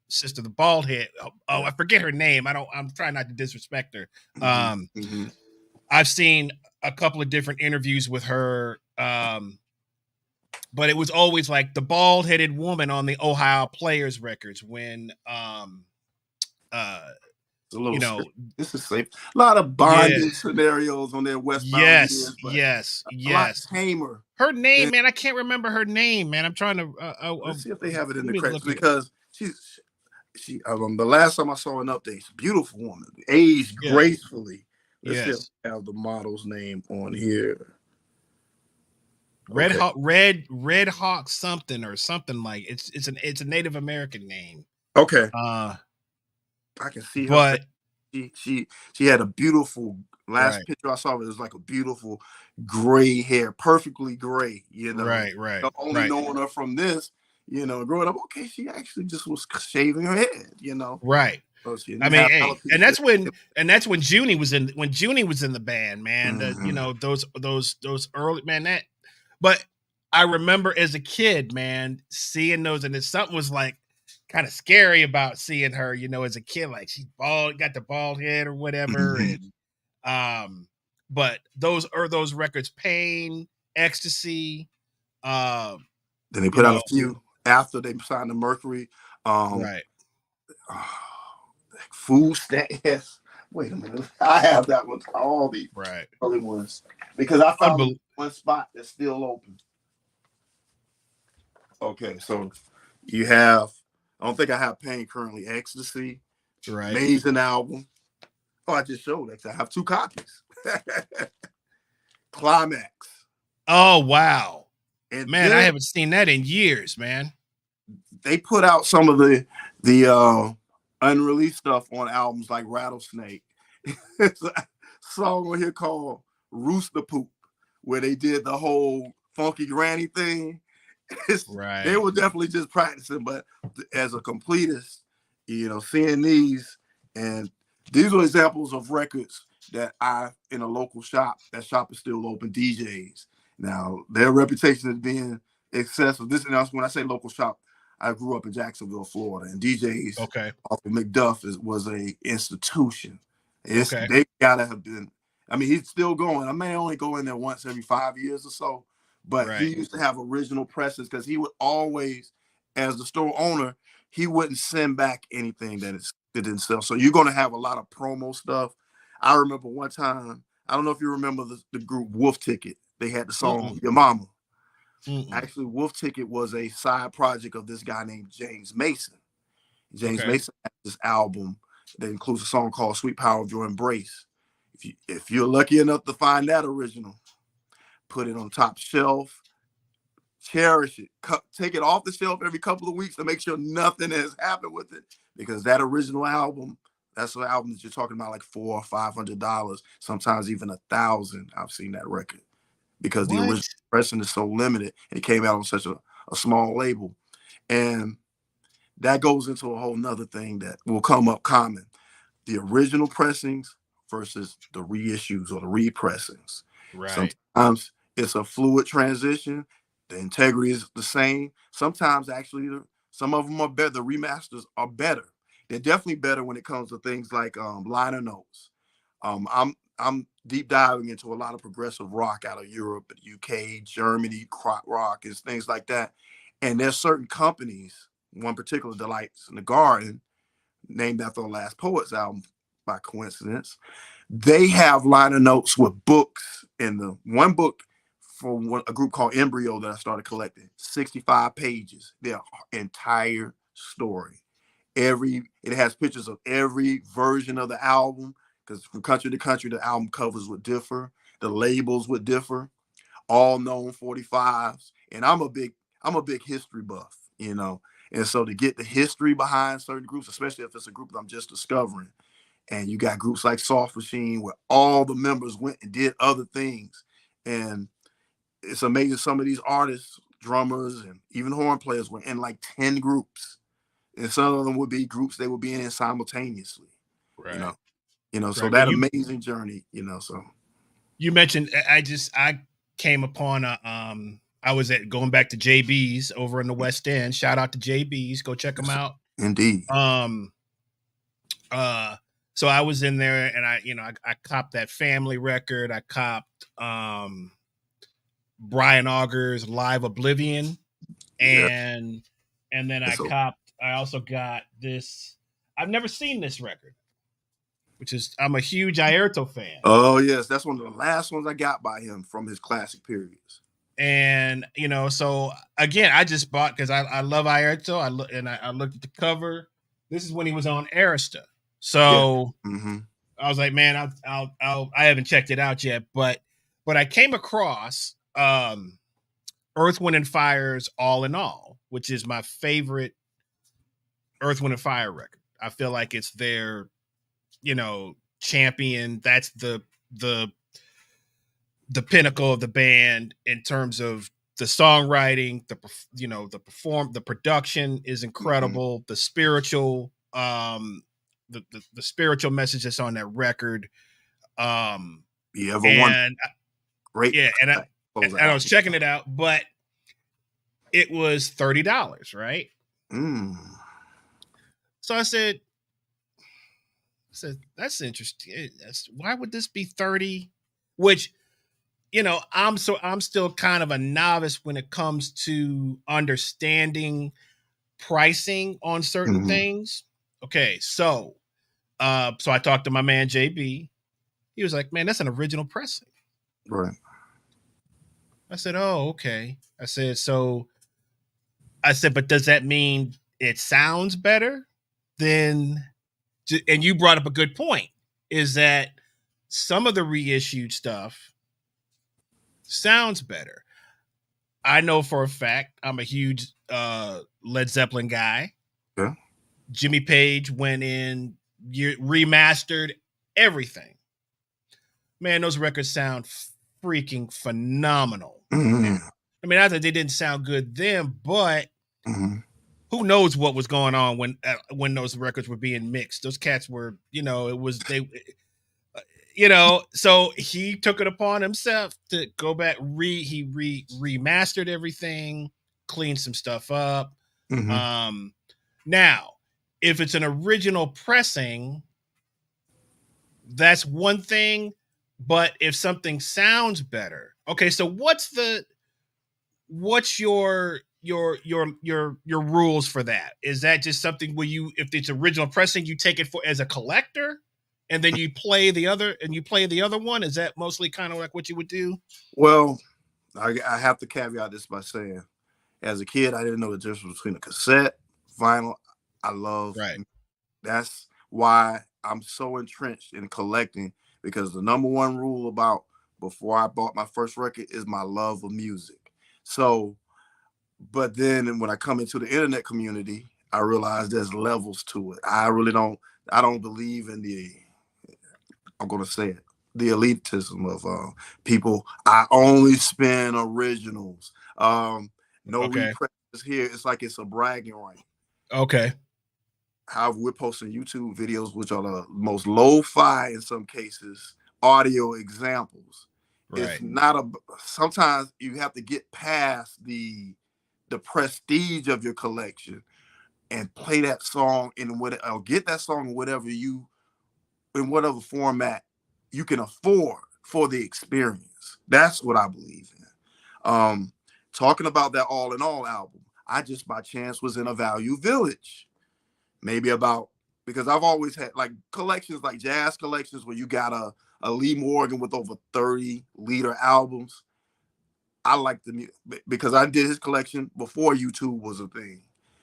sister, the bald head. Oh, I forget her name. I'm trying not to disrespect her. I've seen a couple of different interviews with her. But it was always like the bald-headed woman on the Ohio Players records when this is safe. A lot of bondage scenarios on their Westbound years, yes. A lot tamer. Her name, man, I can't remember her name, man. I'm trying to let's see if they have it in the credits, because she the last time I saw an update, beautiful woman, aged gracefully. Let's see if they have the model's name on here. Red Hawk something or something, like it's a Native American name. Okay. I can see her. But She had a beautiful last Right. picture I saw. It was like a beautiful gray hair, perfectly gray. Right. Only knowing her from this, growing up. Okay, she actually just was shaving her head. Right. So she I didn't mean, have hey, and alopecia. that's when Junie was in the band, man. Mhm. Those early, man, but I remember as a kid, man, seeing those, and something was like kind of scary about seeing her, as a kid, like she's bald, got the bald head or whatever. Mhm. And but those records, Pain, Ecstasy, um, Then they you put out know, a few after they signed to Mercury. Um, right, Food stamps. Wait a minute. I have that one. All the right. early ones because I found Unbel- one spot that's still open. Okay, so you have. I don't think I have Pain currently. Ecstasy, right. amazing album. Oh, I just showed it. I have 2 copies. Climax, Oh wow. and Man, I then haven't seen that in years, man. they put out some of the unreleased stuff on albums like Rattlesnake. It's a song on here called Rooster Poop, where they did the whole funky granny thing. They Right. were definitely just practicing, but as a completist, seeing these, and these are examples of records that in a local shop, that shop is still open, DJs. Now, their reputation is being excessive. This, and when I say local shop, I grew up in Jacksonville, Florida, and DJs Okay. off of McDuff was a institution. Okay. They gotta have been. I mean, he's still going. I may only go in there once every 5 years or so, but Right. he used to have original presses because he would always, as the store owner, he wouldn't send back anything that didn't sell. So you're gonna have a lot of promo stuff. I remember one time. I don't know if you remember the group Wolf Ticket. They had the song Mm-mm. "Your Mama." Mm-mm. Actually, Wolf Ticket was a side project of this guy named James Mason. James Okay. Mason has this album that includes a song called "Sweet Power of Your Embrace." If you're lucky enough to find that original, put it on top shelf, cherish it, take it off the shelf every couple of weeks to make sure nothing has happened with it, because that original album, that's an album that you're talking about like $400 or $500, sometimes even 1,000. I've seen that record because the What? original pressing is so limited. It came out on such a small label, and that goes into a whole nother thing that will come up common: the original pressings versus the reissues or the repressings. Right. Sometimes it's a fluid transition. The integrity is the same. Sometimes actually, some of them are better. The remasters are better. They're definitely better when it comes to things like liner notes. I'm deep diving into a lot of progressive rock out of Europe, UK, Germany, crop rock, and things like that. And there's certain companies, one particular, Delights in the Garden, named after the Last Poets album by coincidence. They have liner notes with books in the one book for a group called Embryo that I started collecting. 65 pages, their entire story. It has pictures of every version of the album, because from country to country the album covers would differ, the labels would differ, all known 45s. And I'm a big history buff, and so to get the history behind certain groups, especially if it's a group that I'm just discovering, and you got groups like Soft Machine where all the members went and did other things, and it's amazing. Some of these artists, drummers, and even horn players were in like 10 groups, and some of them would be groups they would be in simultaneously. You know, Right. so Right. Well, that amazing journey. So you mentioned I came upon I was at going back to JB's over in the West End. Shout out to JB's. Go check them yes, out. indeed, Um so I was in there and I copped that family record. I copped Brian Auger's Live Oblivion, yeah. and then So I also got this. I've never seen this record, which is I'm a huge Airto fan. oh yes, that's one of the last ones I got by him from his classic periods. And so again, I just bought because I love Airto. I looked at the cover. This is when he was on Arista. Yeah. So Mm-hmm. I was like, man, I haven't checked it out yet, but I came across Earth, Wind and Fire's All in All, which is my favorite Earth, Wind and Fire record. I feel like it's their champion. That's the pinnacle of the band in terms of the songwriting, the production is incredible. The spiritual, the spiritual message that's on that record. You ever won? Great. Yeah, and I was checking it out, but it was $30, right? So I said, that's interesting. Why would this be 30? Which, I'm still kind of a novice when it comes to understanding pricing on certain things. Okay, so I talked to my man JB. He was like, "Man, that's an original pressing." Right. I said, "Oh, okay." I said, "But does that mean it sounds better than?" And you brought up a good point, is that some of the reissued stuff sounds better. I know for a fact, I'm a huge Led Zeppelin guy. Yeah. Jimmy Page went in, remastered everything. Man, those records sound freaking phenomenal. I mean, not that they didn't sound good then, but who knows what was going on when those records were being mixed? Those cats were, so he took it upon himself to go back. He remastered everything, cleaned some stuff up. Now, if it's an original pressing, that's one thing. But if something sounds better, okay. So what's your rules for that? Is that just something where if it's original pressing, you take it for as a collector, and then you play the other one? Is that mostly kind of like what you would do? Well, I have to caveat this by saying, as a kid, I didn't know the difference between a cassette, vinyl. I love. Right. That's why I'm so entrenched in collecting, because the number one rule about before I bought my first record is my love of music. So, but then when I come into the internet community, I realize there's levels to it. I don't believe in I'm going to say it, the elitism of people. I only spin originals. No repress here. It's like it's a bragging right. Okay. However, we're posting YouTube videos, which are the most lo-fi in some cases, audio examples. Right. It's not sometimes you have to get past the prestige of your collection and play that song or get that song in whatever format you can afford for the experience. That's what I believe in. Talking about that All in All album, I just by chance was in a Value Village. Because I've always had like collections, like jazz collections, where you got a Lee Morgan with over 30 liter albums. I like the music because I did his collection before YouTube was a thing,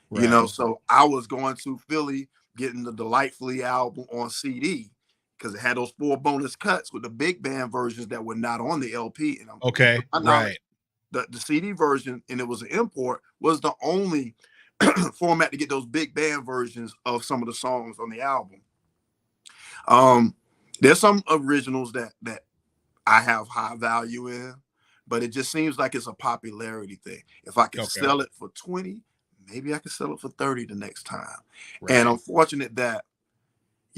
right. So I was going to Philly, getting the Delightfully album on CD because it had those 4 bonus cuts with the big band versions that were not on the LP. And right. The CD version, and it was an import, was the only format to get those big band versions of some of the songs on the album. There's some originals that I have high value in, but it just seems like it's a popularity thing. If I can sell it for 20, maybe I can sell it for 30 the next time. Right. And I'm fortunate that,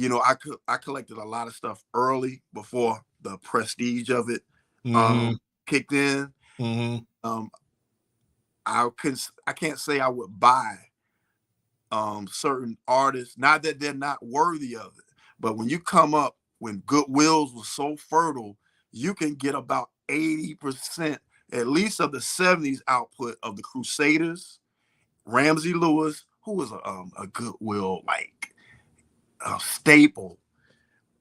I collected a lot of stuff early before the prestige of it kicked in. I can't say I would buy certain artists, not that they're not worthy of it, but when you come up when Goodwills was so fertile, you can get about 80% at least of the 70s output of the Crusaders, Ramsey Lewis, who was a Goodwill like a staple.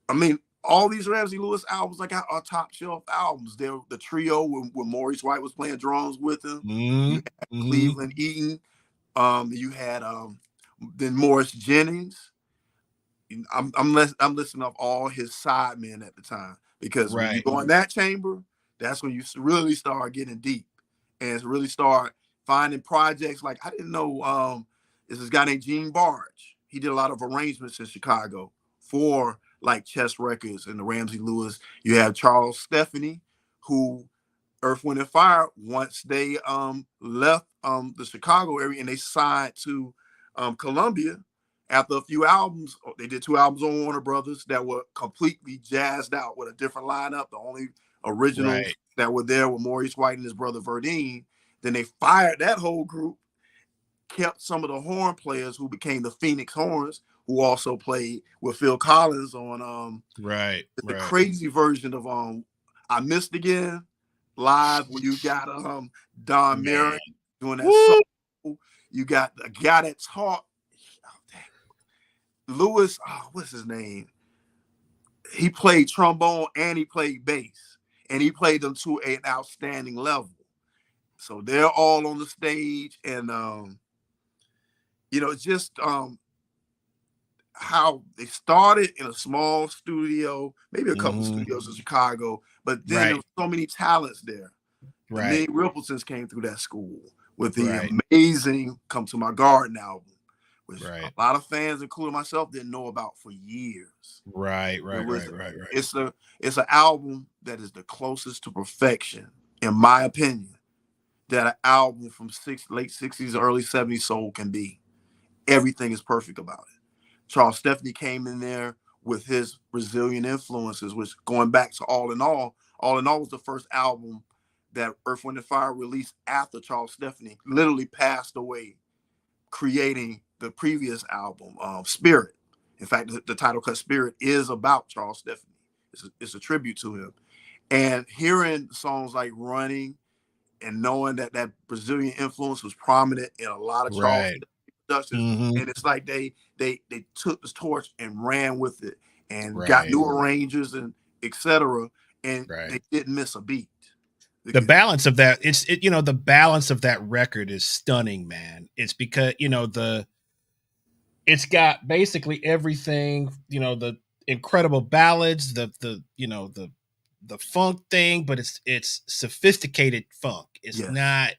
I mean, all these Ramsey Lewis albums like are top shelf albums. They're the trio when Maurice White was playing drums with him. You had Cleveland Eaton. You had then Morris Jennings. I'm listening of all his sidemen at the time, because when you go in that chamber, that's when you really start getting deep and really start finding projects. Like, I didn't know there's this guy named Gene Barge. He did a lot of arrangements in Chicago for like Chess Records and the Ramsey Lewis. You have Charles Stephanie, who Earth, Wind and Fire, once they left the Chicago area and they signed to Columbia, after a few albums, they did 2 albums on Warner Brothers that were completely jazzed out with a different lineup. The only originals that were there were Maurice White and his brother Verdine. Then they fired that whole group, kept some of the horn players who became the Phoenix Horns, who also played with Phil Collins on the crazy version of I Missed Again live, where you got Don Merritt doing that song. You got the guy that taught Lewis, what's his name? He played trombone and he played bass, and he played them to an outstanding level. So they're all on the stage, and just how they started in a small studio, maybe a couple studios in Chicago, but then there were so many talents there. The Nate Rippletons came through that school with the amazing "Come to My Garden" album, which a lot of fans, including myself, didn't know about for years. Right. It's an album that is the closest to perfection, in my opinion, that an album from late 60s, early 70s soul can be. Everything is perfect about it. Charles Stephanie came in there with his Brazilian influences, which, going back to All in All was the first album that Earth, Wind and Fire released after Charles Stephanie literally passed away, creating the previous album, Spirit. In fact, the title cut Spirit is about Charles Stephanie. It's a tribute to him. And hearing songs like Running and knowing that Brazilian influence was prominent in a lot of Charles Stephanie productions, and it's like they took the torch and ran with it and got new arrangers and etc. And they didn't miss a beat. The balance of that, the balance of that record is stunning, man. It's because it's got basically everything, the incredible ballads, the funk thing, but it's sophisticated funk. It's not,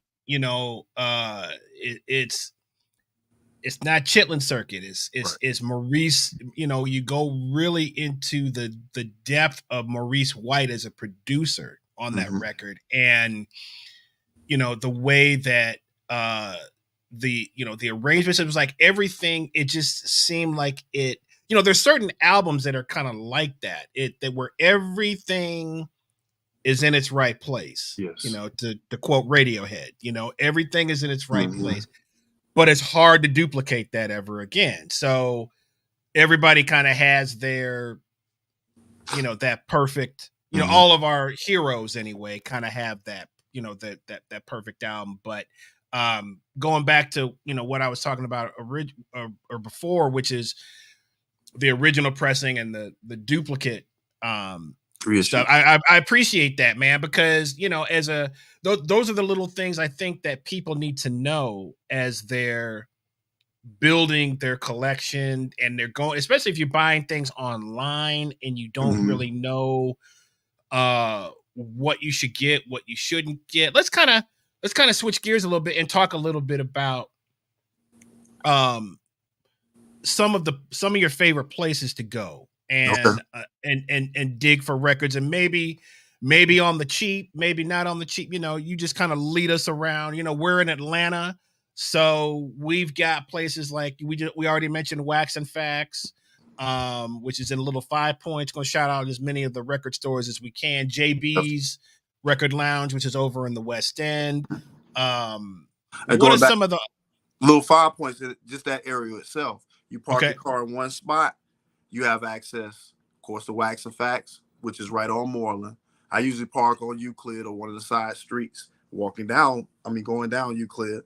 it's not Chitlin Circuit. It's Maurice. You go really into the depth of Maurice White as a producer on that record, and the way that the arrangements, it was like everything. It just seemed like it. There's certain albums that are kind of like that. That where everything is in its right place. Yes. To quote Radiohead, everything is in its right place. But it's hard to duplicate that ever again. So everybody kind of has their, that perfect, all of our heroes anyway, kind of have that, that perfect album. But going back to, what I was talking about or before, which is the original pressing and the duplicate stuff. I appreciate that, man, because those are the little things I think that people need to know as they're building their collection, and they're going, especially if you're buying things online and you don't really know what you should get, what you shouldn't get. Let's kind of switch gears a little bit and talk a little bit about some of your favorite places to go and and dig for records, and maybe on the cheap, maybe not on the cheap. You just kind of lead us around. We're in Atlanta, so we've got places like we already mentioned Wax and Facts, which is in a little 5 Points. Going to shout out as many of the record stores as we can. JB's Record Lounge, which is over in the West End. What are some of the little 5 Points? Just that area itself. You park your car in one spot, you have access, of course, to Wax and Facts, which is right on Moreland. I usually park on Euclid or one of the side streets, going down Euclid.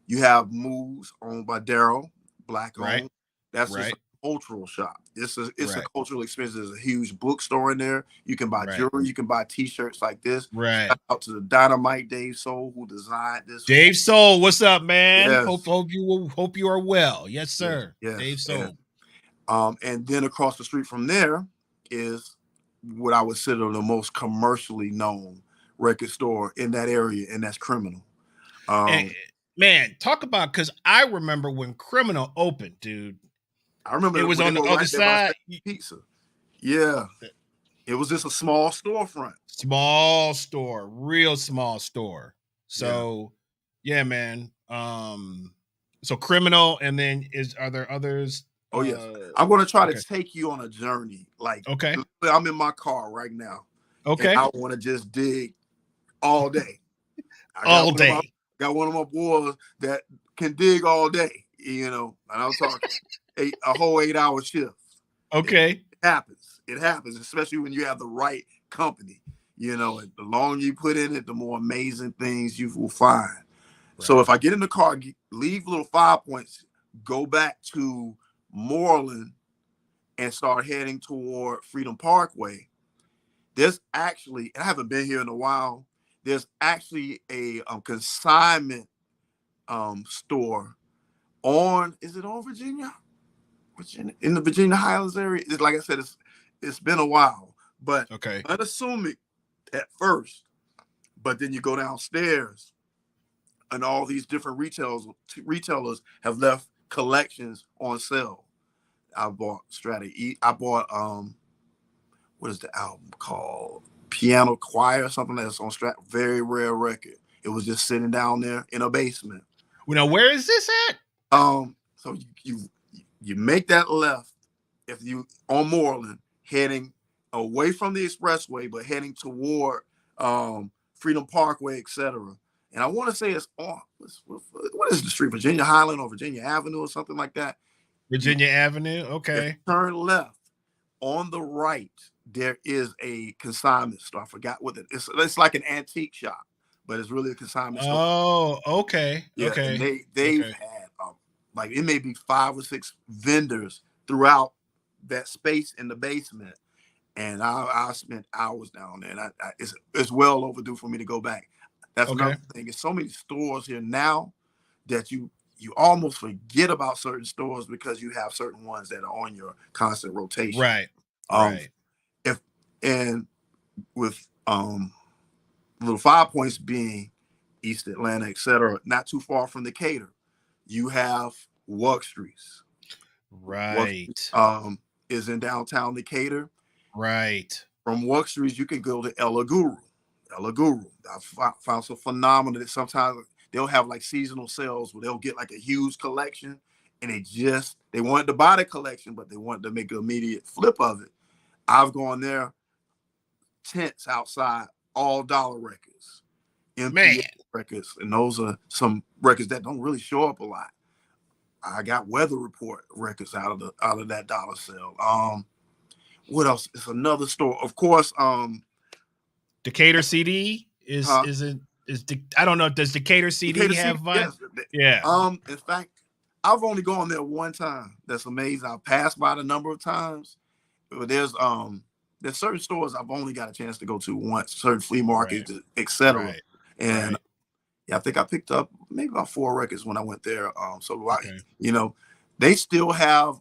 You have Moves, owned by Daryl, Black owned. That's just a cultural shop. It's a cultural experience. There's a huge bookstore in there. You can buy jewelry. You can buy T-shirts like this. Shout out to the Dynamite Dave Soul, who designed this. Dave Soul, what's up, man? Yes. Hope you are well. Yes, sir. Yes. Dave Soul. And then across the street from there is what I would consider the most commercially known record store in that area, and that's Criminal. Man, talk about, because I remember when Criminal opened, dude. I remember it was on the other side. Pizza. Yeah. It was just a small storefront. Small store, real small store. Yeah. So yeah, man. So criminal, and then are there others? Oh yes. I'm gonna try okay. to take you on a journey. Like Okay. I'm in my car right now. Okay. And I want to just dig all day. All day. Got one of my boys that can dig all day, you know, and I'm talking a whole 8-hour shift. Okay. It happens. It happens, especially when you have the right company, you know, and the longer you put in it, the more amazing things you will find. Right. So if I get in the car, leave little 5 Points, go back to Moreland and start heading toward Freedom Parkway, there's actually, and I haven't been here in a while, there's actually a consignment store on, is it on Virginia, in the Virginia Highlands area? It's, like I said, it's been a while, but unassuming at first. But then you go downstairs, and all these different retailers have left collections on sale. I bought Strategy. I bought what is the album called? Piano Choir, something that's on Strat. Very rare record. It was just sitting down there in a basement. Well, now where is this at? So you make that left if you on Moreland, heading away from the expressway, but heading toward Freedom Parkway, etc. And I want to say it's on, what is the street? Virginia Highland or Virginia Avenue or something like that. Virginia Avenue. Okay. Turn left. On the right, there is a consignment store. I forgot what it is. It's like an antique shop, but it's really a consignment store. Oh, okay. Yeah, okay. And they've had like it may be 5 or 6 vendors throughout that space in the basement, and I spent hours down there, and it's well overdue for me to go back. That's another thing. There's so many stores here now that you almost forget about certain stores because you have certain ones that are on your constant rotation. Right. Right. And with little 5 Points being East Atlanta, etc., not too far from Decatur, you have Wuxtries. Right. Wuxtries, is in downtown Decatur. Right. From Wuxtries, you can go to Ella Guru. I found some phenomenal that sometimes they'll have like seasonal sales where they'll get like a huge collection, and they wanted to buy the collection, but they wanted to make an immediate flip of it. I've gone there, tents outside, all dollar records, MPA records, and those are some records that don't really show up a lot. I got Weather Report records out of that dollar sale. What else? It's another store, of course. Decatur CD is I don't know. Does Decatur CD have vinyl? Yes. Yeah. In fact, I've only gone there one time. That's amazing. I've passed by it a number of times, but there's certain stores I've only got a chance to go to once, certain flea markets, etc. Right. And I think I picked up maybe about 4 records when I went there. They still have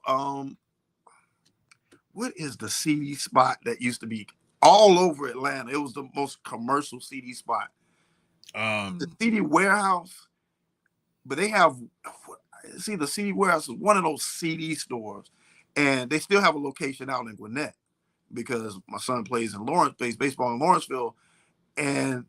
what is the CD spot that used to be all over Atlanta? It was the most commercial CD spot. The CD Warehouse, but they have, see, the CD Warehouse is one of those CD stores, and they still have a location out in Gwinnett because my son plays baseball in Lawrenceville, and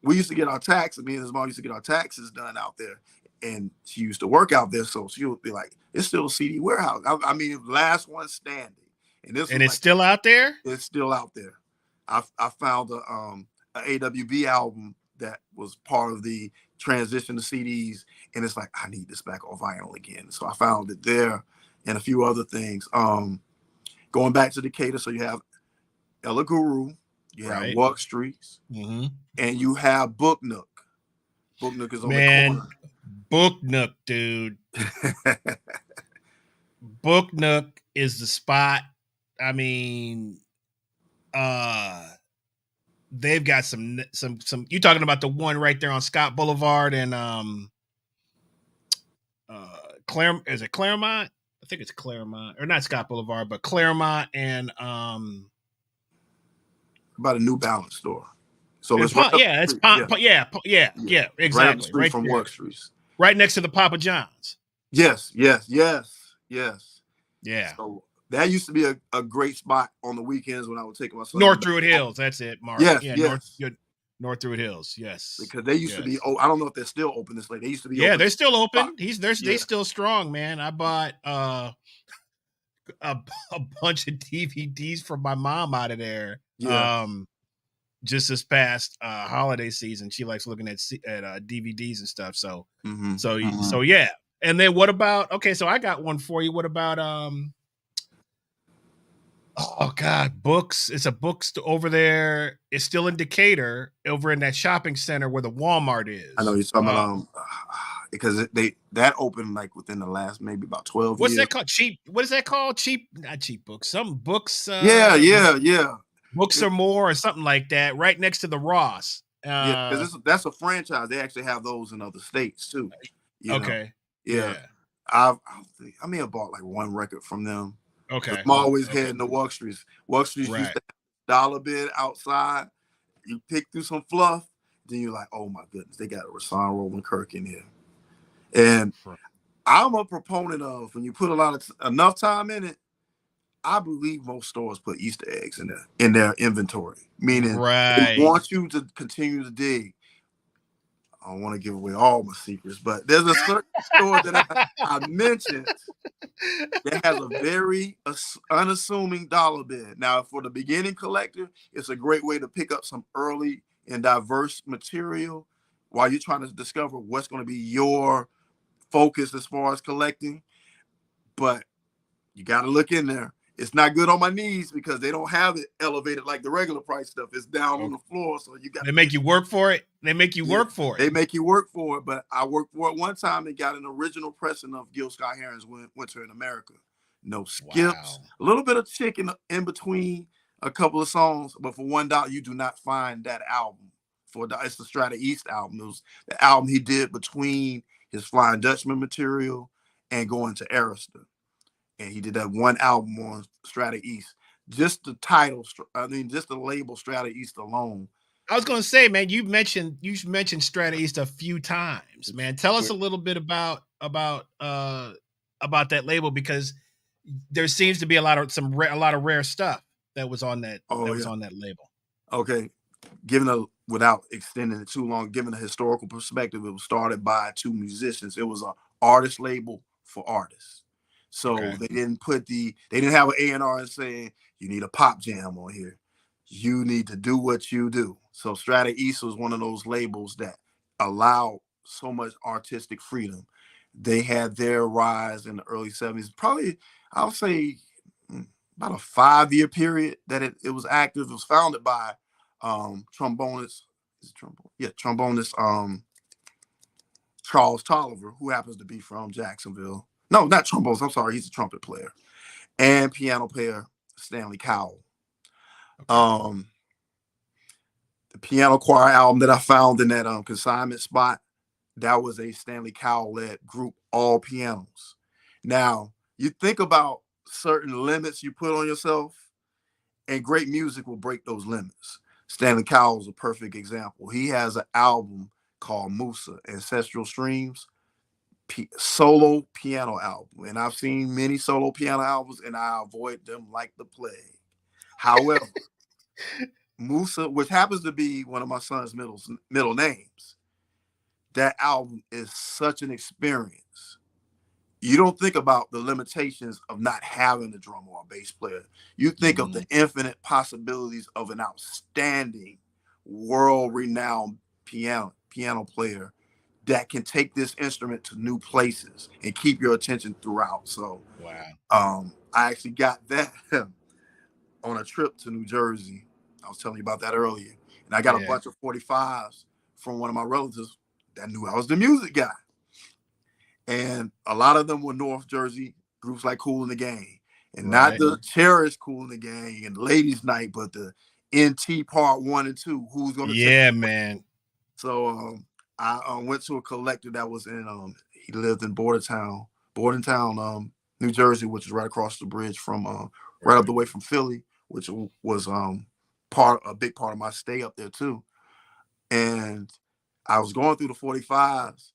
we used to get our taxes. Me and his mom used to get our taxes done out there, and she used to work out there, so she would be like, "It's still a CD Warehouse." I mean, last one standing, and it's still out there. It's still out there. I found a AWB album that was part of the transition to CDs, and it's like, I need this back on vinyl again. So I found it there, and a few other things. Going back to Decatur, so you have Ella Guru, you have Wuxtries, and you have Book Nook. Book Nook is on the corner. Book Nook, dude. Book Nook is the spot. I mean, they've got some. You talking about the one right there on Scott Boulevard and is it Claremont? I think it's Claremont, or not Scott Boulevard, but Claremont and about a New Balance store. So it's exactly. Right up the street from Wuxtries, right next to the Papa John's. Yes. Yeah. So That used to be a great spot on the weekends when I would take my son. North Druid Hills. That's it, Mark. Yes, Yeah, yes. North Druid Hills. Yes, Because they used to be. Oh, I don't know if they're still open this late. They used to be yeah, open. they're still open. Yeah. They still strong, man. I bought a bunch of DVDs from my mom out of there. Yeah. Just this past holiday season, she likes looking at DVDs and stuff. So, so yeah. And then what about? Okay, so I got one for you. What about oh God, books. It's a bookstore over there. It's still in Decatur, over in that shopping center where the Walmart is. I know you're talking about because that opened like within the last maybe about 12 what's years. That called? Cheap. What is that called? Cheap? Not cheap books. Some books. Yeah. Books or more, or something like that. Right next to the Ross. Yeah, because that's a franchise. They actually have those in other states too. Okay. Yeah. I may have bought like one record from them. Okay. I'm always heading to Wuxtree's. Wuxtree's used to have dollar bin outside. You pick through some fluff, then you're like, oh my goodness, they got a Rasan Roland Kirk in here. And I'm a proponent of when you put enough time in it. I believe most stores put Easter eggs in their inventory, meaning they want you to continue to dig. I don't want to give away all my secrets, but there's a certain store that I mentioned that has a very unassuming dollar bin. Now, for the beginning collector, it's a great way to pick up some early and diverse material while you're trying to discover what's going to be your focus as far as collecting. But you got to look in there. It's not good on my knees because they don't have it elevated like the regular price stuff. It's down on the floor, so you got. They make you work for it. They make you work for it. They make you work for it. But I worked for it one time and got an original pressing of Gil Scott-Heron's Winter in America. No skips, a little bit of chicken in between a couple of songs, but for $1 you do not find that album. It's the Strata East album. It was the album he did between his Flying Dutchman material and going to Arista. And he did that one album on Strata East. Just the title, just the label Strata East alone. I was going to say, man, you mentioned Strata East a few times, man. Tell us a little bit about that label, because there seems to be a lot of rare stuff that was on that on that label. Okay, without extending it too long, given a historical perspective, it was started by two musicians. It was an artist label for artists. So they didn't have an A&R and saying, you need a pop jam on here. You need to do what you do. So Strata East was one of those labels that allowed so much artistic freedom. They had their rise in the early 70s. Probably, I'll say, about a 5-year period that it was active. It was founded by trombonist Charles Tolliver, who happens to be from Jacksonville. No, not trombones. I'm sorry. He's a trumpet player. And piano player Stanley Cowell. The piano choir album that I found in that consignment spot, that was a Stanley Cowell-led group, all pianos. Now, you think about certain limits you put on yourself, and great music will break those limits. Stanley Cowell is a perfect example. He has an album called Musa, Ancestral Streams, solo piano album. And I've seen many solo piano albums, and I avoid them like the plague. However, Musa, which happens to be one of my son's middle names, that album is such an experience. You don't think about the limitations of not having a drummer or a bass player. You think of the infinite possibilities of an outstanding, world-renowned piano player that can take this instrument to new places and keep your attention throughout. So, I actually got that on a trip to New Jersey. I was telling you about that earlier. And I got a bunch of 45s from one of my relatives that knew I was the music guy. And a lot of them were North Jersey groups like Kool and the Gang. And not the Cherish Kool and the Gang and Ladies Night, but the NT Part 1 and 2. Who's going to take man. So I went to a collector that was in, he lived in Bordentown, New Jersey, which is right across the bridge from, right up the way from Philly, which was a big part of my stay up there too. And I was going through the 45s,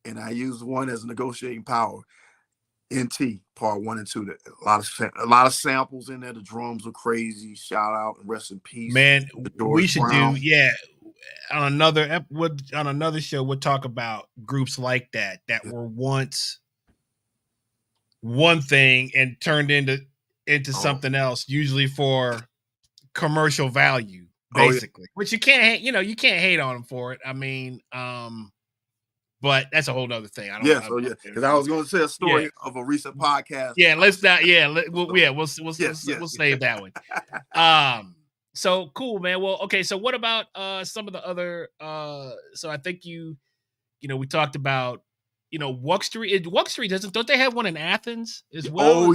and I used one as a negotiating power. NT Part 1 and 2. A lot of samples in there. The drums are crazy. Shout out and rest in peace Man, to we George should Brown. on another show we'll talk about groups like that were once one thing and turned into something else, usually for commercial value, basically. Which you can't hate on them for it. I mean, but that's a whole other thing. Because I was going to say a story of a recent podcast. Yeah, let's not. We'll save that one. So cool, man. Well, okay. So what about some of the other? So I think we talked about Wuck Street. Wuck Street don't they have one in Athens as well?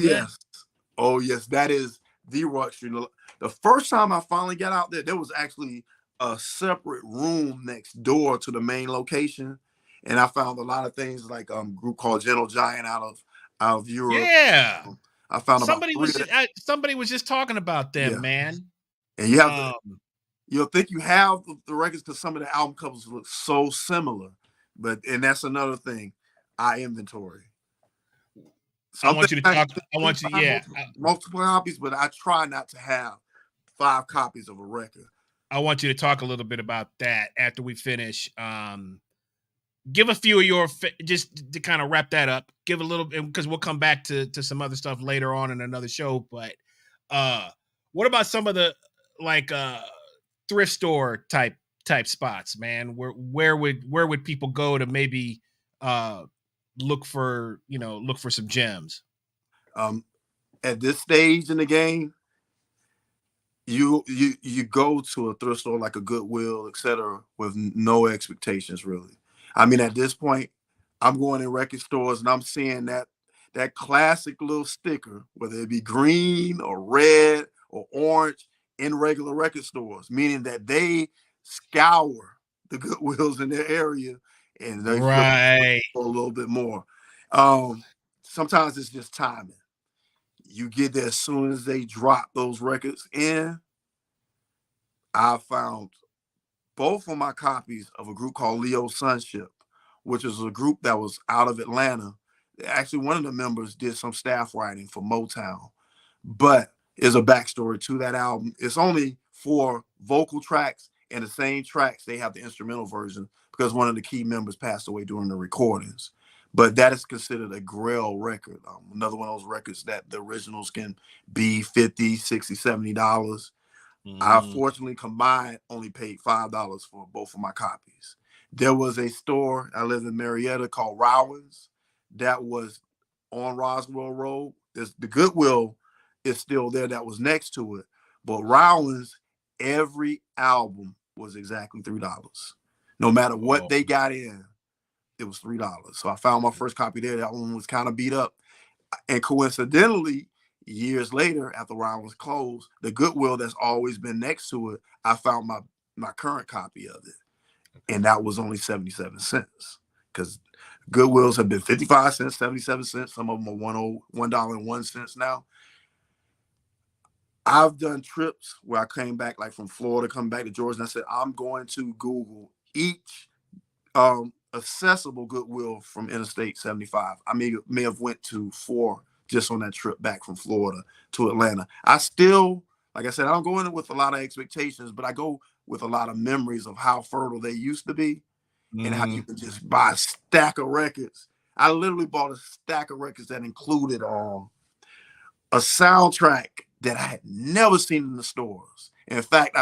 Oh yes, that is the Wuck Street. The first time I finally got out there was actually a separate room next door to the main location. And I found a lot of things like a group called Gentle Giant out of Europe. Yeah, I found somebody was just talking about them, man. And you have you'll think you have the records because some of the album covers look so similar, and that's another thing. I inventory. I want you to talk. Multiple copies, but I try not to have 5 copies of a record. I want you to talk a little bit about that after we finish. Give a few of your just to kind of wrap that up. Give a little, because we'll come back to some other stuff later on in another show. But what about some of the thrift store type spots, man? Where would people go to maybe look for some gems? At this stage in the game, you go to a thrift store like a Goodwill, etc., with no expectations really. I mean, at this point, I'm going in record stores and I'm seeing that classic little sticker, whether it be green or red or orange, in regular record stores, meaning that they scour the Goodwills in their area and they look for a little bit more. Sometimes it's just timing. You get there as soon as they drop those records in. I found both of my copies of a group called Leo Sunship, which is a group that was out of Atlanta. Actually, one of the members did some staff writing for Motown, but there's a backstory to that album. It's only 4 vocal tracks, and the same tracks, they have the instrumental version because one of the key members passed away during the recordings. But that is considered a Grail record. Another one of those records that the originals can be $50, $60, $70. I fortunately combined only paid $5 for both of my copies. There was a store, I live in Marietta, called Rowan's that was on Roswell Road. The Goodwill is still there that was next to it. But Rowan's, every album was exactly $3. No matter what they got in, it was $3. So I found my first copy there. That one was kind of beat up. And coincidentally, years later, after Rowan was closed, the Goodwill that's always been next to it, I found my current copy of it. And that was only 77 cents. Because Goodwills have been 55 cents, 77 cents. Some of them are $1.01 now. I've done trips where I came back, like from Florida, come back to Georgia, and I said, I'm going to Google each accessible Goodwill from Interstate 75. I may have went to 4 just on that trip back from Florida to Atlanta. I still, like I said, I don't go in it with a lot of expectations, but I go with a lot of memories of how fertile they used to be and how you can just buy a stack of records. I literally bought a stack of records that included a soundtrack that I had never seen in the stores. In fact,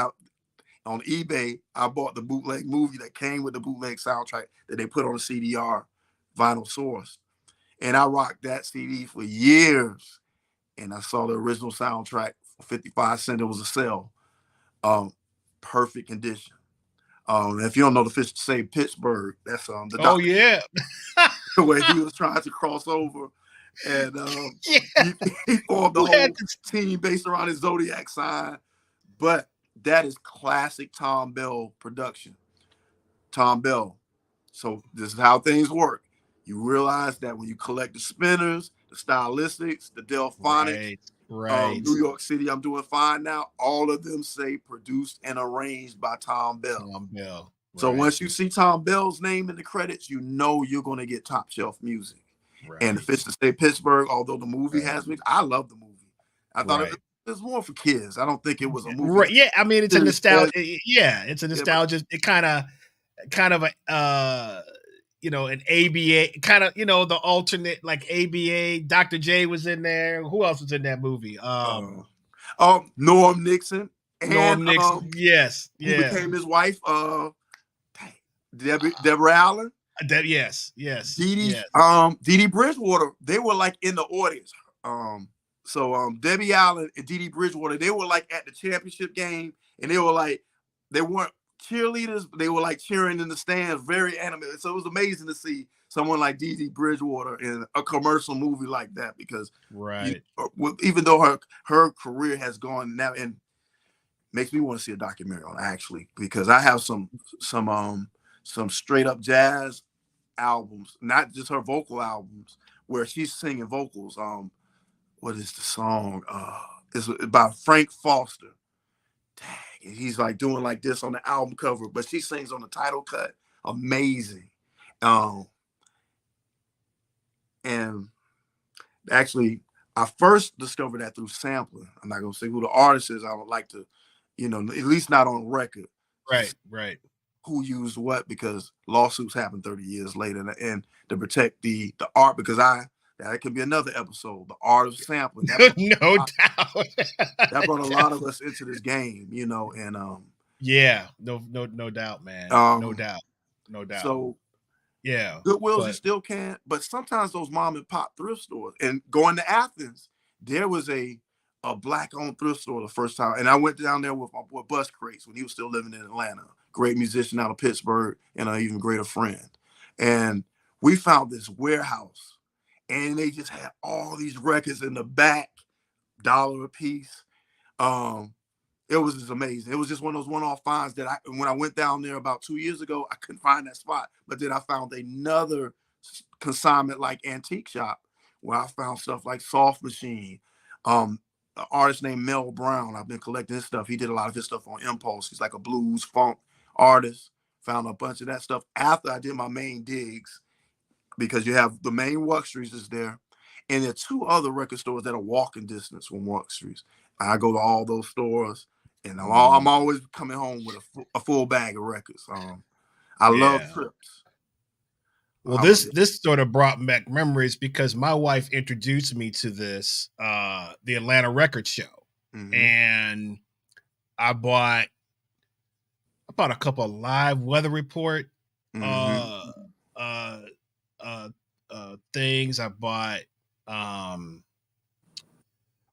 on eBay, I bought the bootleg movie that came with the bootleg soundtrack that they put on a CDR vinyl source. And I rocked that CD for years. And I saw the original soundtrack for 55 cents. It was a sale. Perfect condition. If you don't know the fish to say Pittsburgh, that's the doctor. Oh, yeah. Where he was trying to cross over. And he formed the whole team based around his Zodiac sign. But that is classic Tom Bell production. Tom Bell. So this is how things work. You realize that when you collect the spinners, the stylistics, the Delphonics, New York City, I'm doing fine now. All of them say produced and arranged by Tom Bell. Tom Bell. Right. So once you see Tom Bell's name in the credits, you know you're going to get top shelf music. And the Fish to Stay Pittsburgh, although the movie has me, I love the movie. I thought it was more for kids. I don't think it was a movie. Right. Yeah, I mean, it's a nostalgia. Yeah, it's a nostalgia. It kind of you know, an ABA kind of, you know, the alternate like ABA. Dr. J was in there. Who else was in that movie? Norm Nixon. Norm Nixon. Yes. Who became his wife? Deborah Allen. Yes. Dee Dee Bridgewater. They were like in the audience. So Debbie Allen and Dee Dee Bridgewater, they were like at the championship game, and they were like, they weren't cheerleaders, but they were like cheering in the stands, very animated. So it was amazing to see someone like Dee Dee Bridgewater in a commercial movie like that, because even though her career has gone now, and makes me want to see a documentary on actually, because I have some straight up jazz albums, not just her vocal albums, where she's singing vocals. What is the song? It's by Frank Foster. Dang, he's like doing like this on the album cover, but she sings on the title cut. Amazing. And actually, I first discovered that through sampling. I'm not gonna say who the artist is. I would like to, you know, at least not on record. Right. Who used what, because lawsuits happen 30 years later, and to protect the art, because that could be another episode, the art of sampling. No doubt. That brought a lot of us into this game, you know, and yeah, no doubt, man. No doubt. So yeah, Goodwills you still can, but sometimes those mom and pop thrift stores, and going to Athens, there was a black-owned thrift store the first time, and I went down there with my boy Bus Crates when he was still living in Atlanta. Great musician out of Pittsburgh, and an even greater friend. And we found this warehouse, and they just had all these records in the back, $1 a piece. It was just amazing. It was just one of those one-off finds that when I went down there about 2 years ago, I couldn't find that spot. But then I found another consignment like antique shop where I found stuff like Soft Machine. An artist named Mel Brown. I've been collecting his stuff. He did a lot of his stuff on impulse. He's like a blues funk artist. Found a bunch of that stuff after I did my main digs, because you have the main Wuxtries is there, and there are 2 other record stores that are walking distance from Wuxtries. I go to all those stores, and I'm always coming home with a full bag of records. I love trips. Well, this sort of brought back memories, because my wife introduced me to this, the Atlanta Record Show, and I bought a couple of Live Weather Report things. I bought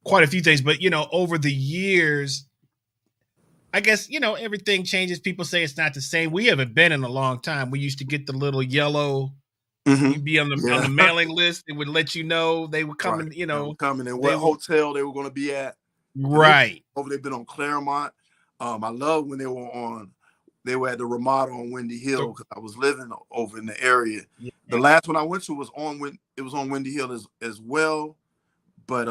quite a few things, but you know, over the years, I guess, you know, everything changes. People say it's not the same. We haven't been in a long time. We used to get the little yellow. You'd be on the mailing list. It would let you know they were coming. You know, coming and what hotel they were going to be at. Right. They've been on Claremont. I love when they were at the Ramada on Windy Hill, because I was living over in the area. Yeah. The last one I went to was on Windy Hill as well, but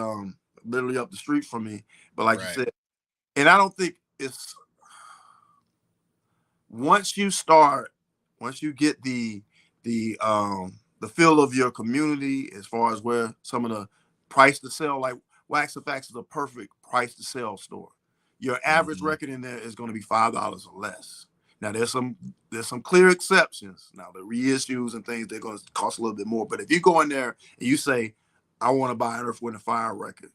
literally up the street from me. But like you said, and I don't think it's once you get the feel of your community, as far as where some of the price to sell, like Wax and Facts is a perfect price to sell store. Your average record in there is going to be $5 or less. Now there's some clear exceptions. Now the reissues and things, they're going to cost a little bit more. But if you go in there and you say, I want to buy an Earth, Wind and Fire record,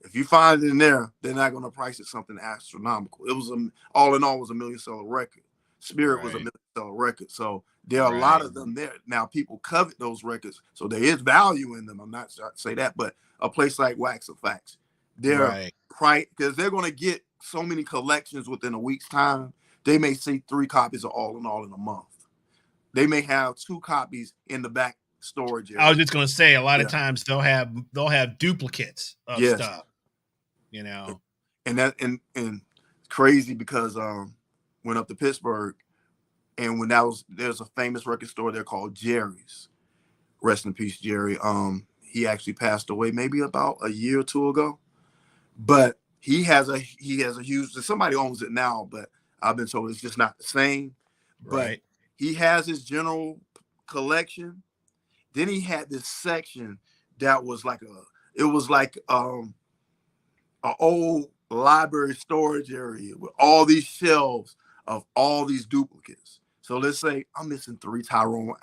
if you find it in there, they're not going to price it something astronomical. It was all in all was a $1 million seller record. Spirit was a $1 million seller record. So there are a lot of them there. Now people covet those records, so there is value in them. I'm not trying to say that, but a place like Wax and Facts, they're price, because they're going to get so many collections within a week's time. They may see 3 copies of All in All in a month. They may have 2 copies in the back storage area. I was just going to say, a lot of times they'll have duplicates of stuff, you know. And crazy, because went up to Pittsburgh, and when there's a famous record store there called Jerry's. Rest in peace, Jerry. He actually passed away maybe about a year or 2 ago. But he has a huge, somebody owns it now, but I've been told it's just not the same. But he has his general collection. Then he had this section that was like an old library storage area with all these shelves of all these duplicates. So let's say I'm missing 3 Tyrone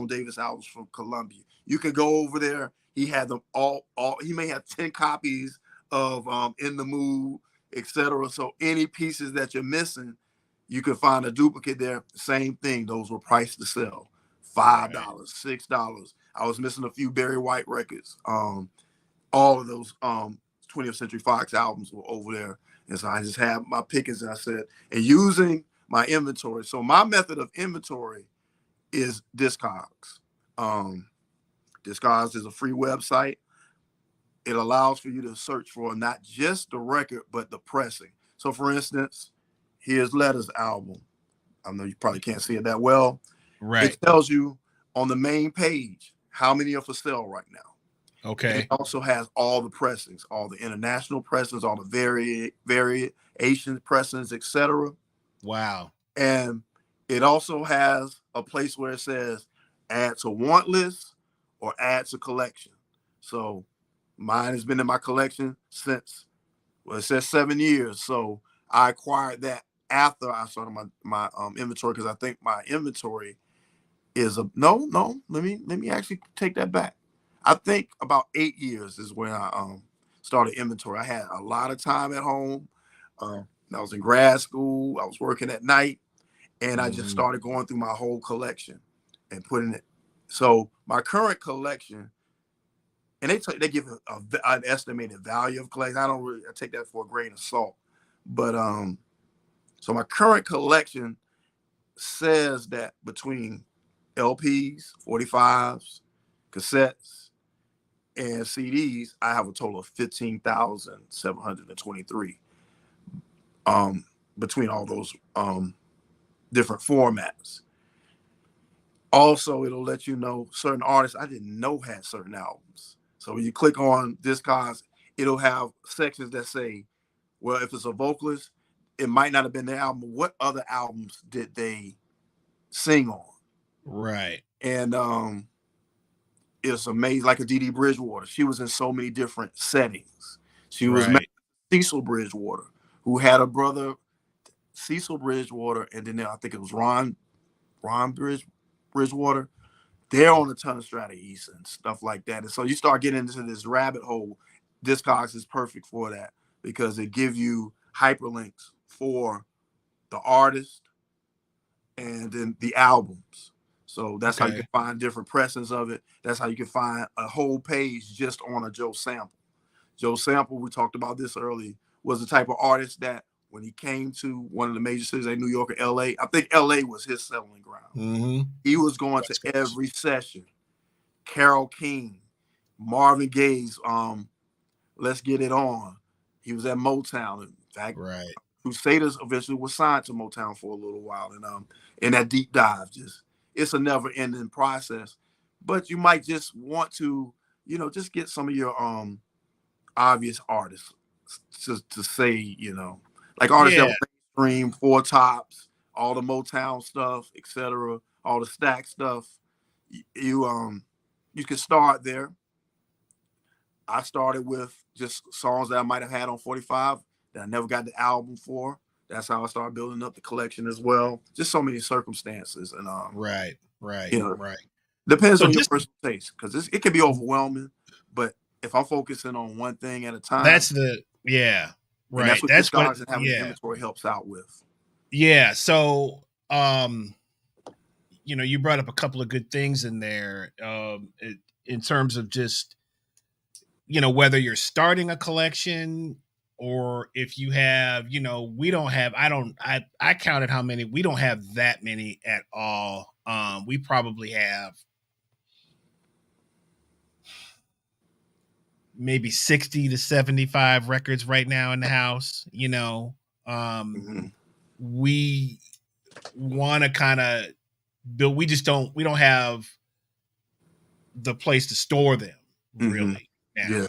Davis albums from Columbia. You could go over there. He had them all. He may have 10 copies of In the Mood, etc. So any pieces that you're missing, you can find a duplicate there. Same thing. Those were priced to sell. $5, $6. I was missing a few Barry White records. All of those 20th Century Fox albums were over there. And so I just had my pickings, and I said, and using my inventory. So my method of inventory is Discogs. Discogs is a free website. It allows for you to search for not just the record, but the pressing. So for instance, here's Letters album. I know you probably can't see it that well. Right. It tells you on the main page how many are for sale right now. Okay. It also has all the pressings, all the international pressings, all the variation pressings, etc. Wow. And it also has a place where it says add to want list or add to collection. So mine has been in my collection since, well, it says 7 years. So I acquired that after I started my inventory, because I think my inventory is no. Let me actually take that back. I think about 8 years is when I started inventory. I had a lot of time at home. I was in grad school. I was working at night, and I just started going through my whole collection and putting it. So my current collection, and they give an estimated value of collection. I take that for a grain of salt. But so my current collection says that between LPs, 45s, cassettes, and CDs, I have a total of 15,723 between all those different formats. Also, it'll let you know certain artists I didn't know had certain albums. So when you click on Discogs, it'll have sections that say, well, if it's a vocalist, it might not have been their album. What other albums did they sing on? Right. And it's amazing. Like a Dee Dee Bridgewater, she was in so many different settings. She was Cecil Bridgewater, who had a brother, Cecil Bridgewater, and then I think it was Ron Bridgewater. They're on a ton of Strata East and stuff like that. And so you start getting into this rabbit hole. Discogs is perfect for that because it gives you hyperlinks for the artist and then the albums. So that's how you can find different pressings of it. That's how you can find a whole page just on a Joe Sample. Joe Sample, we talked about this early, was the type of artist that when he came to one of the major cities like New York or LA, I think LA was his settling ground. He was going to every session. Carole King, Marvin Gaye's Let's Get It On. He was at Motown. In fact, Crusaders eventually was signed to Motown for a little while. And in that deep dive, it's a never-ending process. But you might just want to, just get some of your obvious artists to say, like artists that were mainstream, Four Tops, all the Motown stuff, etc., all the Stack stuff. You can start there. I started with just songs that I might have had on 45 that I never got the album for. That's how I started building up the collection as well. Just so many circumstances, and right. Depends on your personal taste, because it can be overwhelming. But if I'm focusing on one thing at a time, that's right. That's what Discogs and having inventory helps out with. Yeah. So, you brought up a couple of good things in there, in terms of just, whether you're starting a collection or if you have, I counted how many. We don't have that many at all. We probably have maybe 60 to 75 records right now in the house. We want to kind of build. We don't have the place to store them really now,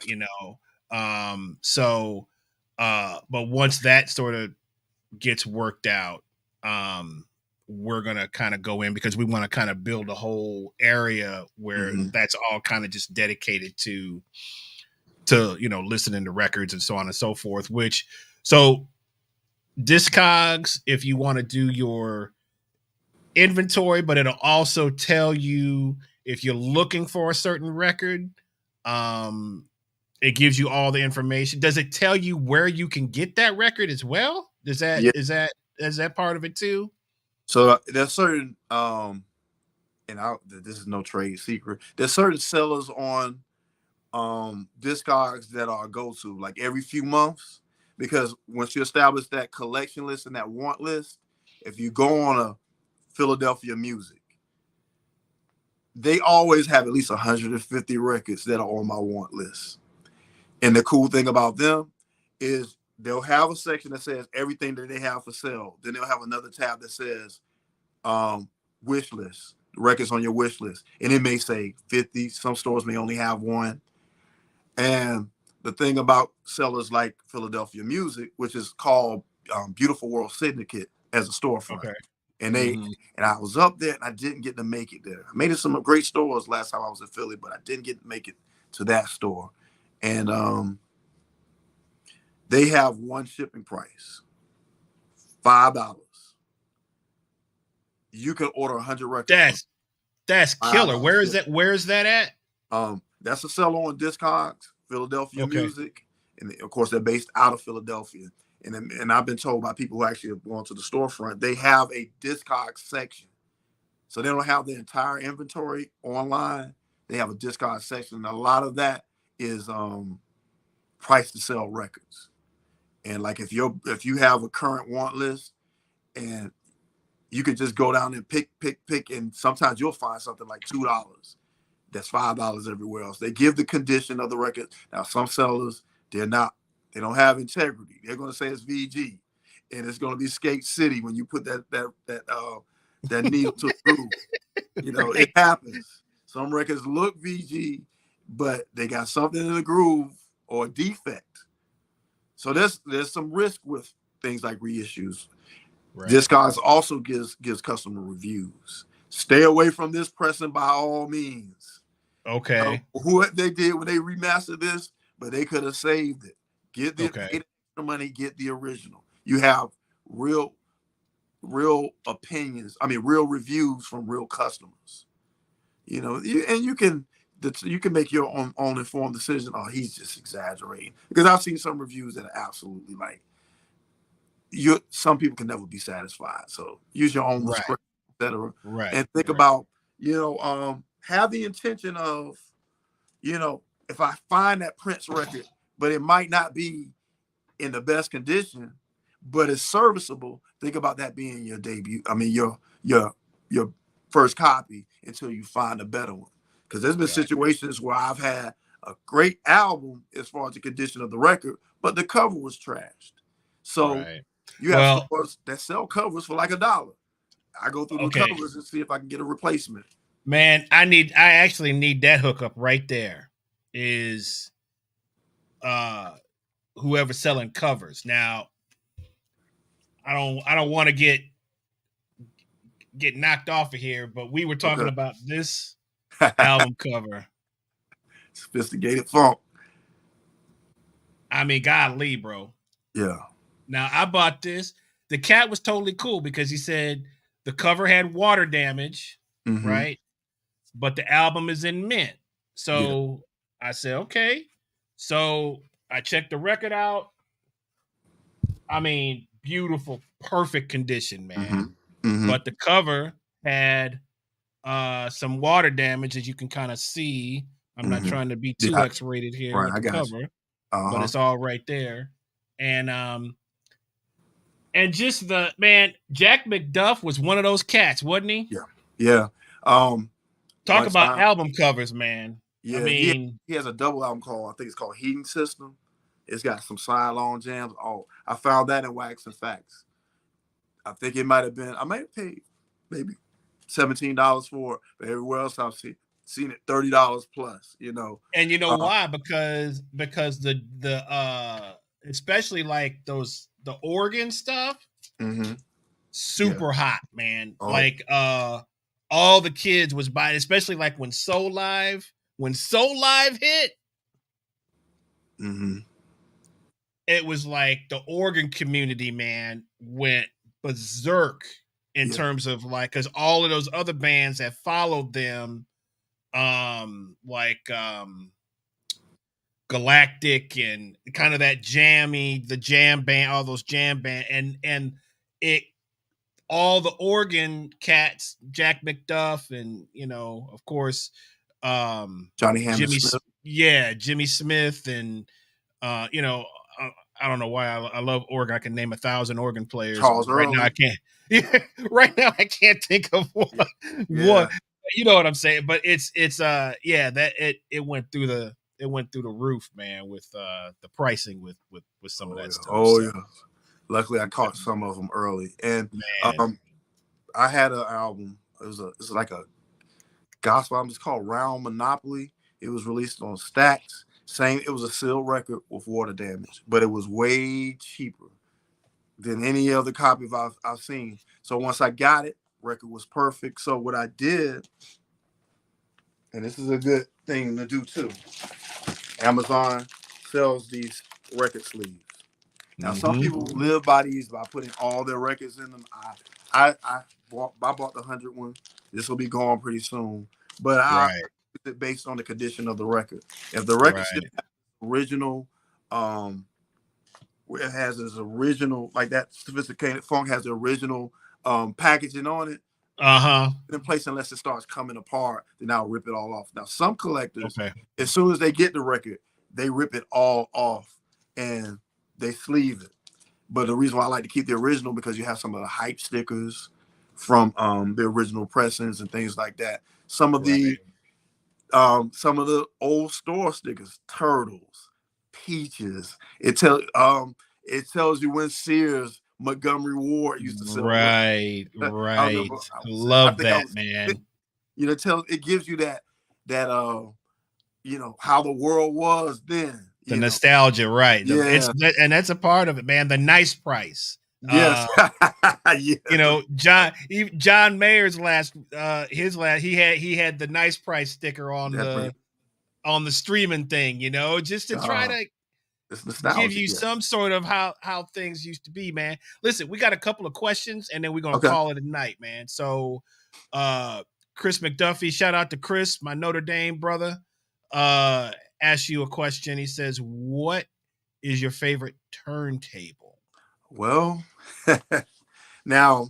but once that sort of gets worked out, we're going to kind of go in, because we want to kind of build a whole area where that's all kind of just dedicated to, you know, listening to records and so on and so forth, so Discogs, if you want to do your inventory, but it'll also tell you if you're looking for a certain record. It gives you all the information. Does it tell you where you can get that record as well? Is that part of it too? So there's certain this is no trade secret. There's certain sellers on Discogs that are go-to like every few months, because once you establish that collection list and that want list, if you go on a Philadelphia Music, they always have at least 150 records that are on my want list. And the cool thing about them is they'll have a section that says everything that they have for sale. Then they'll have another tab that says wish list, records on your wish list. And it may say 50. Some stores may only have one. And the thing about sellers like Philadelphia Music, which is called Beautiful World Syndicate as a storefront. Okay. And and I was up there and I didn't get to make it there. I made it some great stores last time I was in Philly, but I didn't get to make it to that store. And they have one shipping price, $5. You can order 100 records. That's killer. Where is that? Where is that at? That's a seller on Discogs, Philadelphia Music, and of course they're based out of Philadelphia. And I've been told by people who actually have gone to the storefront, they have a Discogs section. So they don't have the entire inventory online. They have a Discogs section. And a lot of that is price to sell records. And like if you have a current want list, and you could just go down and pick, and sometimes you'll find something like $2. That's $5 everywhere else. They give the condition of the record. Now some sellers, they don't have integrity. They're going to say it's VG, and it's going to be Skate City when you put that needle to the groove. You know, right. It happens. Some records look VG, but they got something in the groove or a defect. So there's some risk with things like reissues. Right. Discogs also gives customer reviews. Stay away from this pressing by all means. Okay. What they did when they remastered this, but they could have saved it. Get the money, get the original. You have real opinions. I mean, real reviews from real customers. You know, you can make your own informed decision. Oh, he's just exaggerating. Because I've seen some reviews that are absolutely like, some people can never be satisfied. So use your own discretion, etc. Right. And think about, have the intention of, if I find that Prince record, but it might not be in the best condition, but it's serviceable. Think about that being your debut. I mean, your first copy until you find a better one. Because there's been situations where I've had a great album as far as the condition of the record, but the cover was trashed. So you have stores that sell covers for like $1. I go through the covers and see if I can get a replacement. Man, I actually need that hookup right there. Is whoever's selling covers. Now, I don't want to get knocked off of here, but we were talking about this album cover. Sophisticated funk. I mean, golly, bro. Yeah. Now, I bought this. The cat was totally cool because he said the cover had water damage, right? But the album is in mint. So I said, okay. So I checked the record out. I mean, beautiful, perfect condition, man. But the cover had some water damage, as you can kind of see. I'm not trying to be too X-rated here with the cover, but it's all right there. And just Jack McDuff was one of those cats, wasn't he? Yeah. Talk about album covers, man. Yeah, I mean, he has a double album called, I think it's called Heating System. It's got some side-long jams. Oh, I found that in Wax and Facts. I think it might have been, I might have paid maybe $17 for it, but everywhere else I've seen it $30 plus, And you know why? Because the especially like the organ stuff, super hot, man. Oh. Like all the kids was buying, especially like when Soul Live hit. Mm-hmm. It was like the organ community, man, went berserk in terms of like, because all of those other bands that followed them, like Galactic and kind of that the jam band, all those jam band, and it all the organ cats, Jack McDuff, and of course, Johnny Hammond Smith. Jimmy Smith, and uh, I don't know why I love organ. I can name 1,000 organ players. Charles Right Early. now, I can't. Yeah, right now I can't think of one. One. You know what I'm saying? But it's that it went through the roof, man, with the pricing with some of that stuff. Oh yeah. Luckily, I caught some of them early, and I had an album. It's like a gospel album. It's called Round Monopoly. It was released on Stax. It was a sealed record with water damage, but it was way cheaper than any other copy I've seen. So once I got it, record was perfect. So what I did, and this is a good thing to do too, Amazon sells these record sleeves. Now, some people live by these by putting all their records in them. I bought the 100 one. This will be gone pretty soon. But I it based on the condition of the record. If the record still has original, where it has its original, like that Sophisticated Funk has the original packaging on it. In place, unless it starts coming apart, then I'll rip it all off. Now, some collectors, as soon as they get the record, they rip it all off and they sleeve it. But the reason why I like to keep the original, because you have some of the hype stickers from the original pressings and things like that. Some of the old store stickers, Turtles, Peaches. It tells you when Sears, Montgomery Ward used to sell. Right. Love that, man. It gives you that how the world was then. The nostalgia, right? Yeah, and that's a part of it, man. The nice price. Yes. John Mayer's he had the nice price sticker on the streaming thing, just to try to give you some sort of how things used to be, man. Listen, we got a couple of questions and then we're gonna call it a night, man. So Chris McDuffie, shout out to Chris, my Notre Dame brother. Ask you a question. He says, what is your favorite turntable? Well, now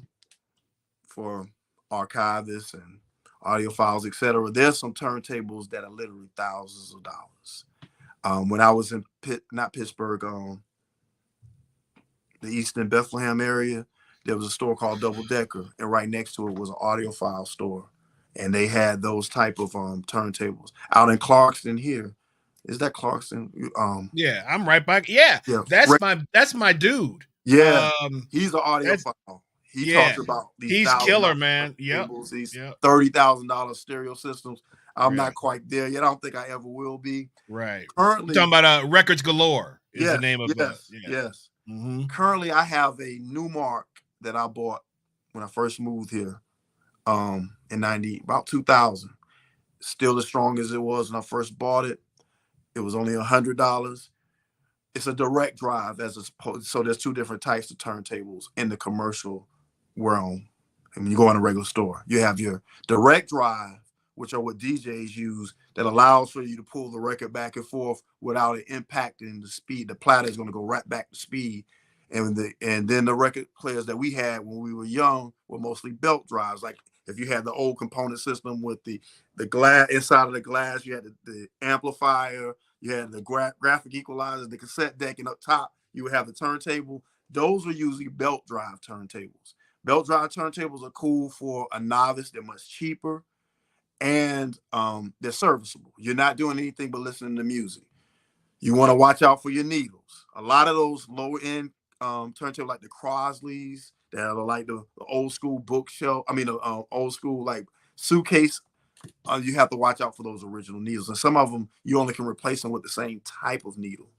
for archivists and audiophiles, etc., there's some turntables that are literally thousands of dollars. When I was in not Pittsburgh, the Eastern Bethlehem area, there was a store called Double Decker, and right next to it was an audiophile store, and they had those type of turntables. Out in Clarkston here. Is that Clarkston? Yeah, I'm right back. Yeah. That's my dude. Yeah, he's an audiophile. He talks about these. He's killer, man. Yep. These $30,000 stereo systems. I'm not quite there yet. I don't think I ever will be. Right. Currently, you're talking about Records Galore is the name of it. Yes. Mm-hmm. Currently, I have a Newmark that I bought when I first moved here in about 2000. Still as strong as it was when I first bought it. It was only $100. It's a direct drive so there's two different types of turntables in the commercial realm. And when you go in a regular store, you have your direct drive, which are what DJs use, that allows for you to pull the record back and forth without it impacting the speed. The platter is going to go right back to speed. And then the record players that we had when we were young were mostly belt drives. Like if you had the old component system with the glass inside of the glass, you had the amplifier, you had the graphic equalizer, the cassette deck, and up top you would have the turntable. Those were usually belt drive turntables. Belt drive turntables are cool for a novice. They're much cheaper, and they're serviceable. You're not doing anything but listening to music. You want to watch out for your needles. A lot of those lower end turntables, like the Crosleys, that are like the old school bookshelf. I mean, the old school like suitcase. You have to watch out for those original needles, and some of them you only can replace them with the same type of needle.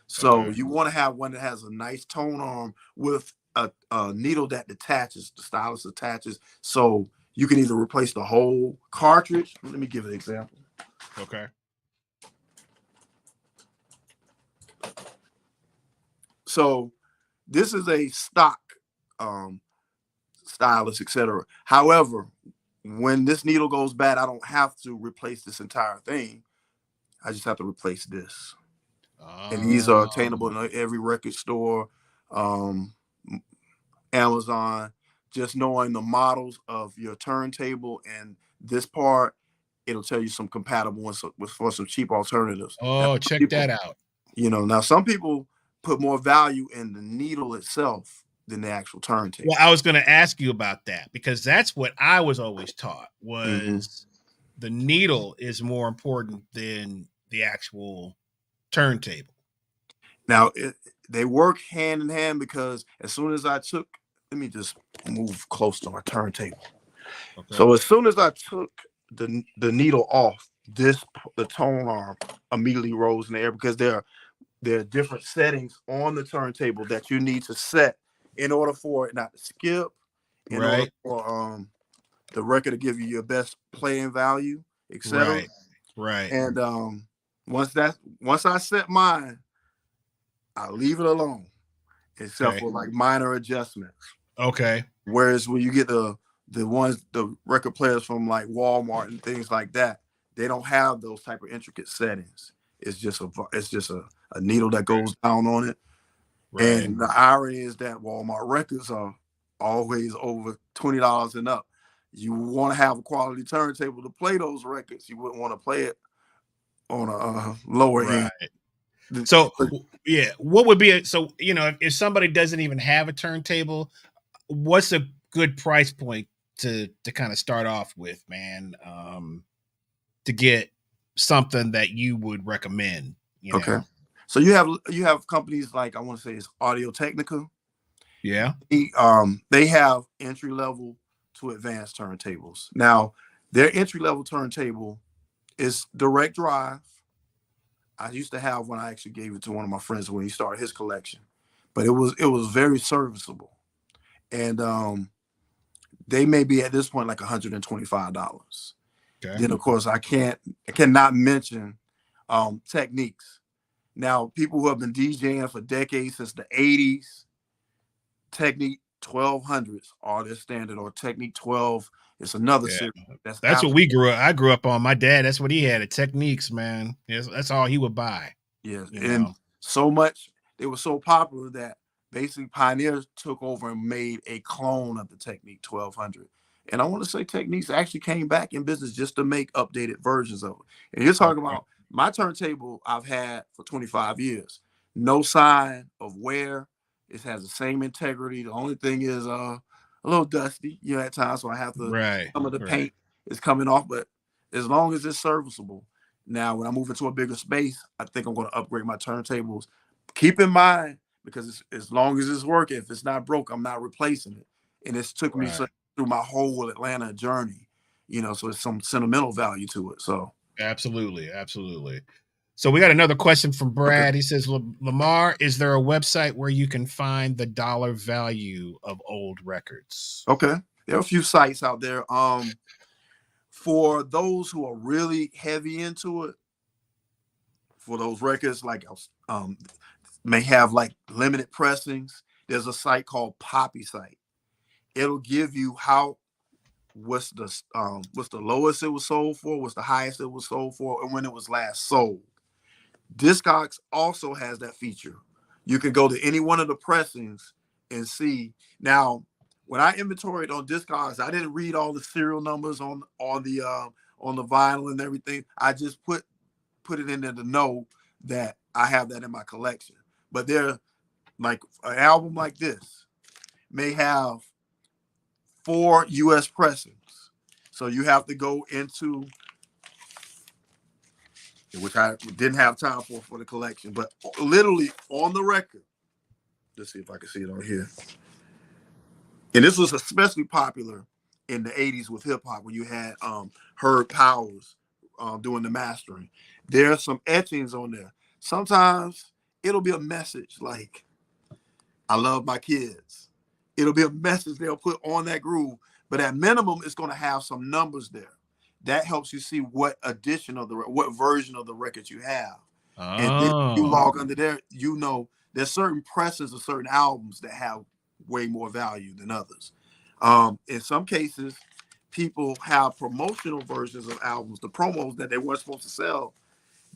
So you want to have one that has a nice tone arm with a needle that detaches, the stylus attaches, so you can either replace the whole cartridge. Let me give an example. Okay. So this is a stock um, stylus, etc. However, when this needle goes bad, I don't have to replace this entire thing. I just have to replace this. And these are attainable in every record store, um, Amazon. Just knowing the models of your turntable and this part, it'll tell you some compatible ones for some cheap alternatives. Oh, check that out. Now some people put more value in the needle itself than the actual turntable. Well, I was going to ask you about that because that's what I was always taught was the needle is more important than the actual turntable. Now, they work hand in hand because as soon as I took, let me just move close to my turntable. Okay. So as soon as I took the needle off, the tone arm immediately rose in the air because there are different settings on the turntable that you need to set in order for it not to skip, in order for the record to give you your best playing value, etc. Right. And once I set mine, I leave it alone, except for like minor adjustments. Okay. Whereas when you get the record players from like Walmart and things like that, they don't have those type of intricate settings. It's just a needle that goes down on it. Right. And the irony is that Walmart records are always over $20 and up. You want to have a quality turntable to play those records. You wouldn't want to play it on a lower end. So what would be if somebody doesn't even have a turntable, what's a good price point to kind of start off with, man, to get something that you would recommend? Okay. So you have companies like, I want to say it's Audio-Technica. Yeah. They have entry level to advanced turntables. Now, their entry level turntable is direct drive. I used to have one. I actually gave it to one of my friends when he started his collection, but it was very serviceable, and they may be at this point like $125. Okay. Then of course I cannot mention techniques. Now, people who have been DJing for decades, since the 80s, Technique 1200s are their standard, or Technique 12. It's another series. That's what we grew up. I grew up on. My dad, that's what he had, at Techniques, man. Yes, that's all he would buy. Yeah, and so much, they were so popular that basically Pioneer took over and made a clone of the Technique 1200. And I want to say Techniques actually came back in business just to make updated versions of it. And you're talking about my turntable I've had for 25 years. No sign of wear. It has the same integrity. The only thing is a little dusty, at times. So I have to, some of the paint is coming off, but as long as it's serviceable. Now, when I move into a bigger space, I think I'm going to upgrade my turntables. Keep in mind, because as long as it's working, if it's not broke, I'm not replacing it. And it's took me through my whole Atlanta journey, so it's some sentimental value to it. So absolutely. So we got another question from Brad. Okay. He says, Lamar, is there a website where you can find the dollar value of old records? Okay. There are a few sites out there. For those who are really heavy into it, for those records, like may have like limited pressings, there's a site called Poppy Site. It'll give you what's the lowest it was sold for, what's the highest it was sold for, and when it was last sold. Discogs also has that feature. You can go to any one of the pressings and see. Now, when I inventoried on Discogs, I didn't read all the serial numbers on the vinyl and everything. I just put it in there to know that I have that in my collection. But they're like, an album like this may have 4 US pressings. So you have to go into, which I didn't have time for the collection, but literally on the record. Let's see if I can see it on here. And this was especially popular in the 80s with hip hop, when you had Herb Powers doing the mastering. There are some etchings on there. Sometimes it'll be a message like, I love my kids. It'll be a message they'll put on that groove, but at minimum, it's going to have some numbers there. That helps you see what edition of what version of the record you have. And then you Oh, log under there, there's certain presses of certain albums that have way more value than others. In some cases, people have promotional versions of albums, the promos that they weren't supposed to sell,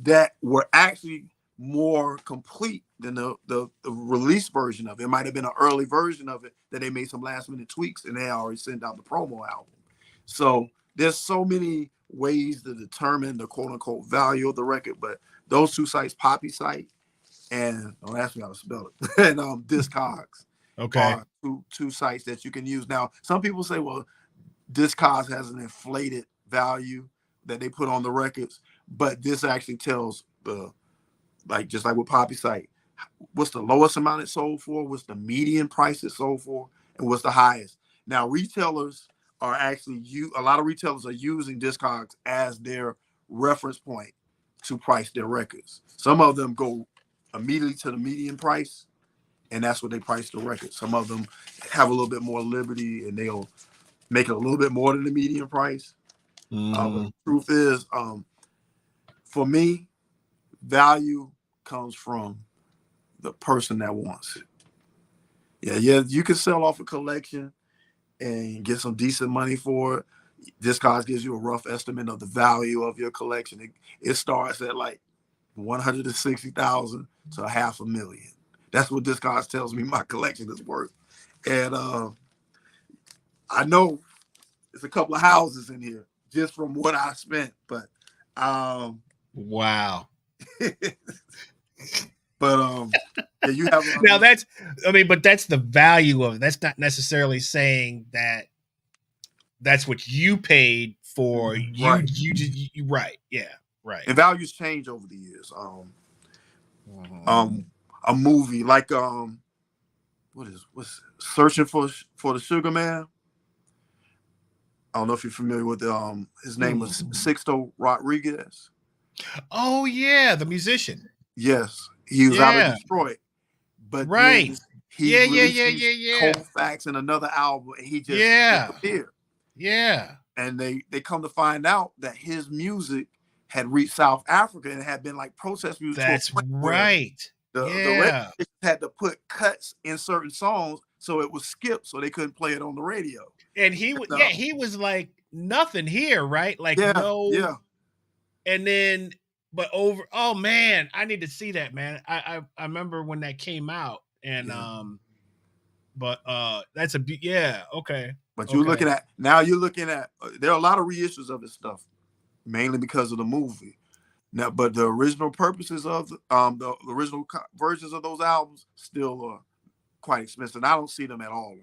that were actually more complete than the release version of it. It might have been an early version of it that they made some last minute tweaks and they already sent out the promo album. So there's so many ways to determine the quote unquote value of the record, but those two sites, Poppy site and don't ask me how to spell it, and Discogs okay. are two sites that you can use. Now, some people say, well, Discogs has an inflated value that they put on the records, but this actually tells just like with Poppy site, what's the lowest amount it sold for, what's the median price it sold for, and what's the highest. Now, retailers are actually a lot of retailers are using Discogs as their reference point to price their records. Some of them go immediately to the median price, and that's what they price the record. Some of them have a little bit more liberty, and they'll make it a little bit more than the median price. But the truth is, for me, value comes from the person that wants it. Yeah, you can sell off a collection and get some decent money for it. Discogs gives you a rough estimate of the value of your collection. It starts at like 160,000 to $500,000. That's what Discogs tells me my collection is worth. And I know there's a couple of houses in here just from what I spent, but wow. But yeah, you have now but that's the value of it. That's not necessarily saying that that's what you paid for. Right. You right. Yeah. Right. And values change over the years. A movie like what's Searching for the Sugar Man. I don't know if you're familiar with his name was Sixto Rodriguez. Oh yeah, the musician. Yes, he was out of Detroit, but then he released Cold Facts and another album, and he just disappeared. Yeah, and they come to find out that his music had reached South Africa and had been like protest music. That's right. The radio had to put cuts in certain songs so it was skipped, so they couldn't play it on the radio. And he was like nothing here, right? Like no. And then, but oh man, I need to see that, man. I remember when that came out, and but that's okay. But you're looking at there are a lot of reissues of his stuff, mainly because of the movie. Now, but the original purposes of the original versions of those albums still are quite expensive. And I don't see them at all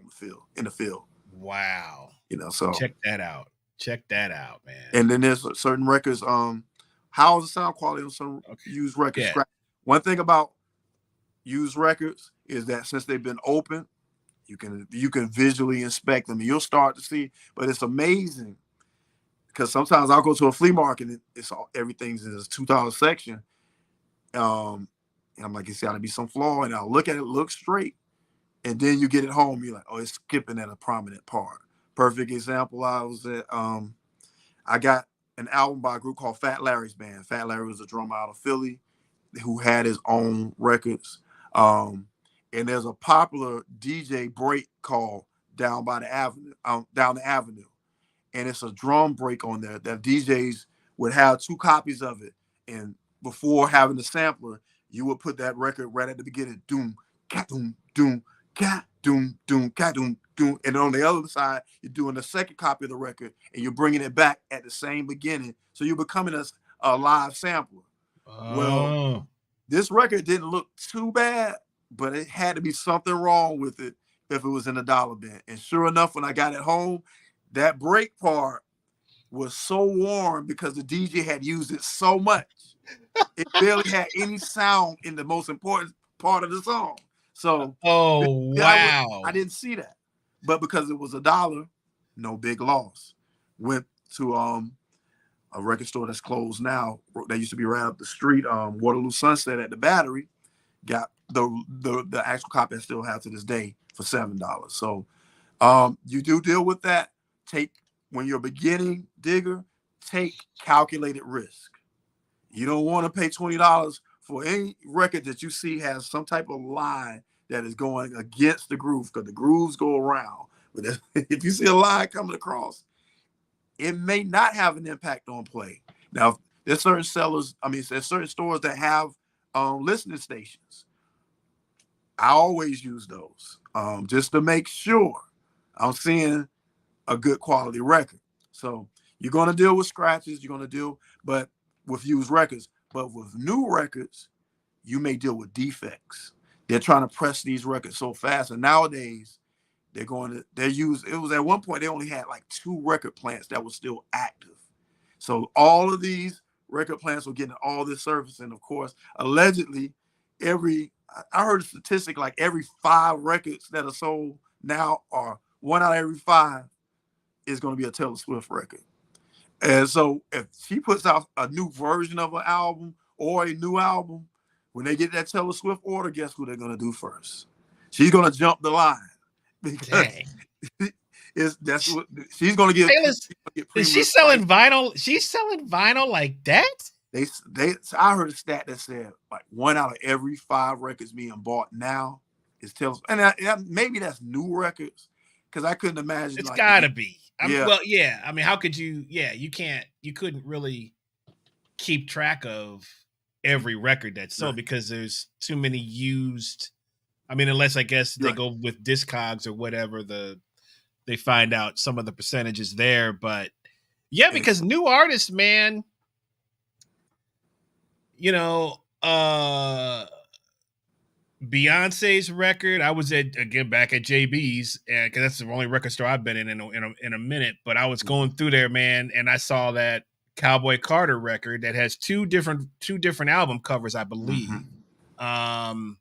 in the field. Wow. So check that out. Check that out, man. And then there's certain records. How's the sound quality on some used records? Yeah. One thing about used records is that since they've been open, you can visually inspect them, and you'll start to see. But it's amazing because sometimes I'll go to a flea market and everything's in this $2 section, and I'm like, it's got to be some flaw, and I'll look at it, look straight, and then you get it home, you're like, oh, it's skipping at a prominent part. Perfect example. I was at I got an album by a group called Fat Larry's Band. Fat Larry was a drummer out of Philly who had his own records. And there's a popular DJ break called Down the Avenue. And it's a drum break on there that DJs would have 2 copies of it. And before having the sampler, you would put that record right at the beginning. Doom, cat, doom, doom, cat, doom, doom, cat, doom, doom. And on the other side, you're doing the second copy of the record and you're bringing it back at the same beginning. So you're becoming a live sampler. Well, this record didn't look too bad, but it had to be something wrong with it if it was in a dollar bin. And sure enough, when I got it home, that break part was so warm because the DJ had used it so much. It barely had any sound in the most important part of the song. So, wow. I didn't see that. But because it was $1, no big loss. Went to a record store that's closed now. That used to be right up the street, Waterloo Sunset at the Battery. got the actual copy I still have to this day for $7. So you do deal with that. When you're a beginning digger, take calculated risk. You don't want to pay $20 for any record that you see has some type of line that is going against the groove, because the grooves go around. But if you see a line coming across, it may not have an impact on play. Now, there's certain sellers, there's certain stores that have listening stations. I always use those just to make sure I'm seeing a good quality record. So you're going to deal with scratches, but with used records. But with new records, you may deal with defects. They're trying to press these records so fast, and nowadays it was at one point they only had like 2 record plants that were still active. So all of these record plants were getting all this service, and of course, allegedly, I heard a statistic like every 5 records that are sold now, are 1 out of every 5 is going to be a Taylor Swift record. And so if she puts out a new version of an album or a new album, when they get that Taylor Swift order, guess who they're going to do first? She's going to jump the line, because that's what she's going to get. Is she selling vinyl? She's selling vinyl like that? I heard a stat that said like 1 out of every 5 records being bought now is Taylor Swift. And maybe that's new records, because I couldn't imagine. It's gotta be. Well, yeah. I mean, how could you? Yeah, you couldn't really keep track of every record that's sold, because there's too many used. I mean, unless I guess they go with Discogs or whatever, they find out some of the percentages there. But yeah, because new artists, man, Beyonce's record, I was back at JB's, because that's the only record store I've been in a minute. But I was going through there, man, and I saw that Cowboy Carter record that has two different album covers, I believe. Mm-hmm.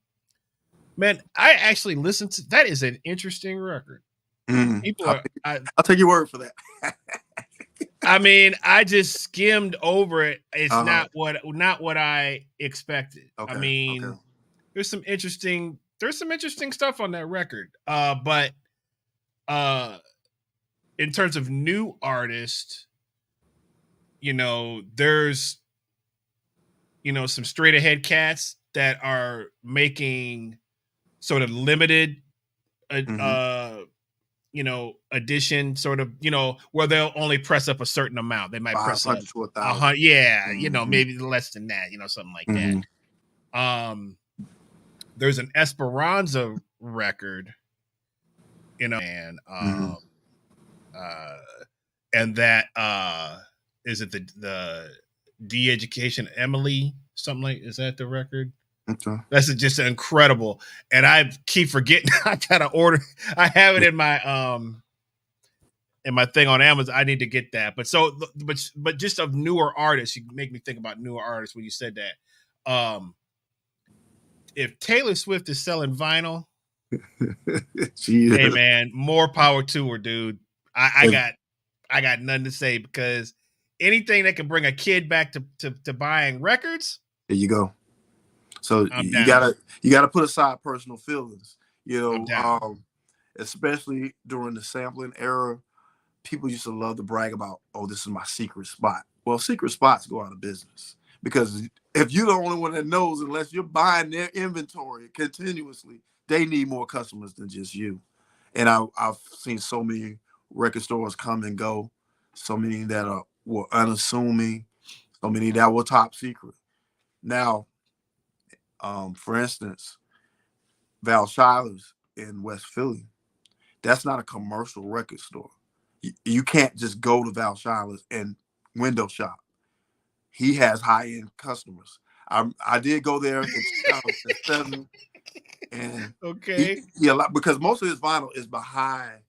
Man, I actually listened to that. Is an interesting record. I'll take your word for that. I mean, I just skimmed over it. It's not what I expected. Okay, I mean, there's some interesting stuff on that record. But in terms of new artists, there's some straight ahead cats that are making sort of limited edition, sort of, where they'll only press up a certain amount. They might press up to 1,000. Yeah, maybe less than that, something like that. There's an Esperanza record, and and that is it the De-Education Emily, something like, is that the record? Okay. That's just incredible, and I keep forgetting. I gotta order. I have it in my thing on Amazon. I need to get that. But just of newer artists, you make me think about newer artists when you said that. If Taylor Swift is selling vinyl, hey man, more power to her, dude. I got nothing to say, because anything that can bring a kid back to buying records. There you go. So you gotta put aside personal feelings, especially during the sampling era. People used to love to brag about, oh, this is my secret spot. Well, secret spots go out of business, because if you're the only one that knows, unless you're buying their inventory continuously, they need more customers than just you. And I've seen so many record stores come and go, so many that were unassuming, so many that were top secret. Now, for instance, Val Shiler's in West Philly, that's not a commercial record store. You can't just go to Val Shiler's and window shop. He has high-end customers. I did go there in 2007, and because most of his vinyl is behind.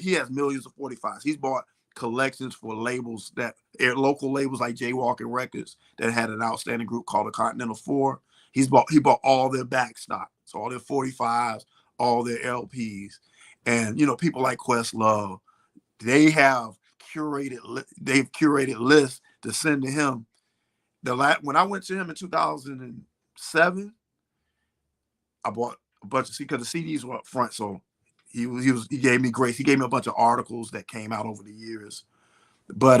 He has millions of 45s. He's bought collections for labels local labels like Jaywalking Records that had an outstanding group called the Continental Four. He bought all their back stock, so all their 45s, all their LPs, and people like Questlove, they have curated lists to send to him. When I went to him in 2007, I bought a bunch of because the CDs were up front, so he gave me grace. He gave me a bunch of articles that came out over the years, but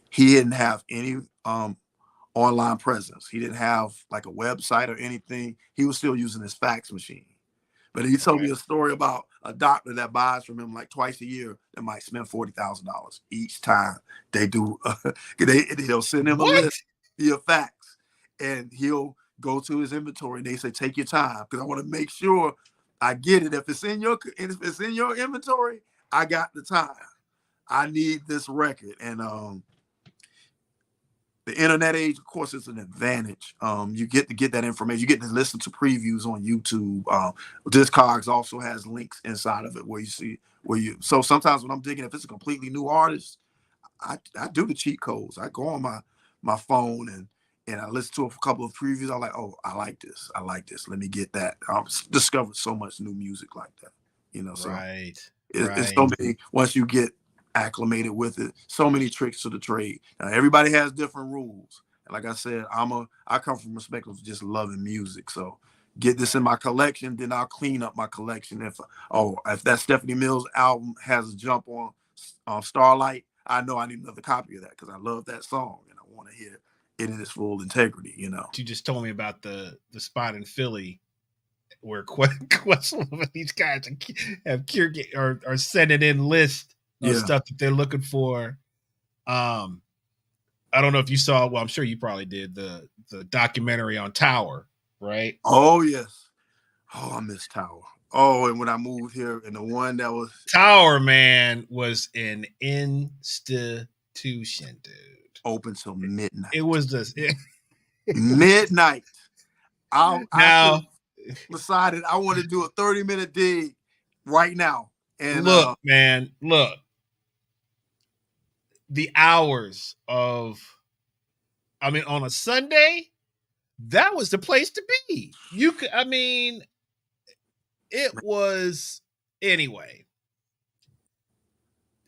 he didn't have any online presence. He didn't have like a website or anything. He was still using his fax machine. But he told me a story about a doctor that buys from him like twice a year that might spend $40,000 each time they do. He'll send him a list via fax, and he'll go to his inventory. And they say, "Take your time, because I want to make sure I get it. If it's in your inventory, I got the time. I need this record." And the internet age, of course, is an advantage. You get to get that information. You get to listen to previews on YouTube. Discogs also has links inside of it where you see So sometimes when I'm digging, if it's a completely new artist, I do the cheat codes. I go on my phone and I listen to a couple of previews. I'm like, oh, I like this. I like this. Let me get that. I've discovered so much new music like that. So it's so many. Once you get acclimated with it, so many tricks to the trade. Now, everybody has different rules, and like I said, I come from a perspective of just loving music. So get this in my collection, then I'll clean up my collection. If that Stephanie Mills album has a jump on Starlight, I know I need another copy of that because I love that song and I want to hear it in its full integrity. You just told me about the spot in Philly where some of these guys have are sending in lists of stuff that they're looking for. I don't know if you saw. Well, I'm sure you probably did the documentary on Tower, right? Oh yes. Oh, I miss Tower. Oh, and when I moved here, and the one that was Tower, man, was an institution, dude. Open till midnight. It was just midnight. I decided I want to do a 30-minute dig right now. And look, man, look. The hours on a Sunday, that was the place to be. It was anyway,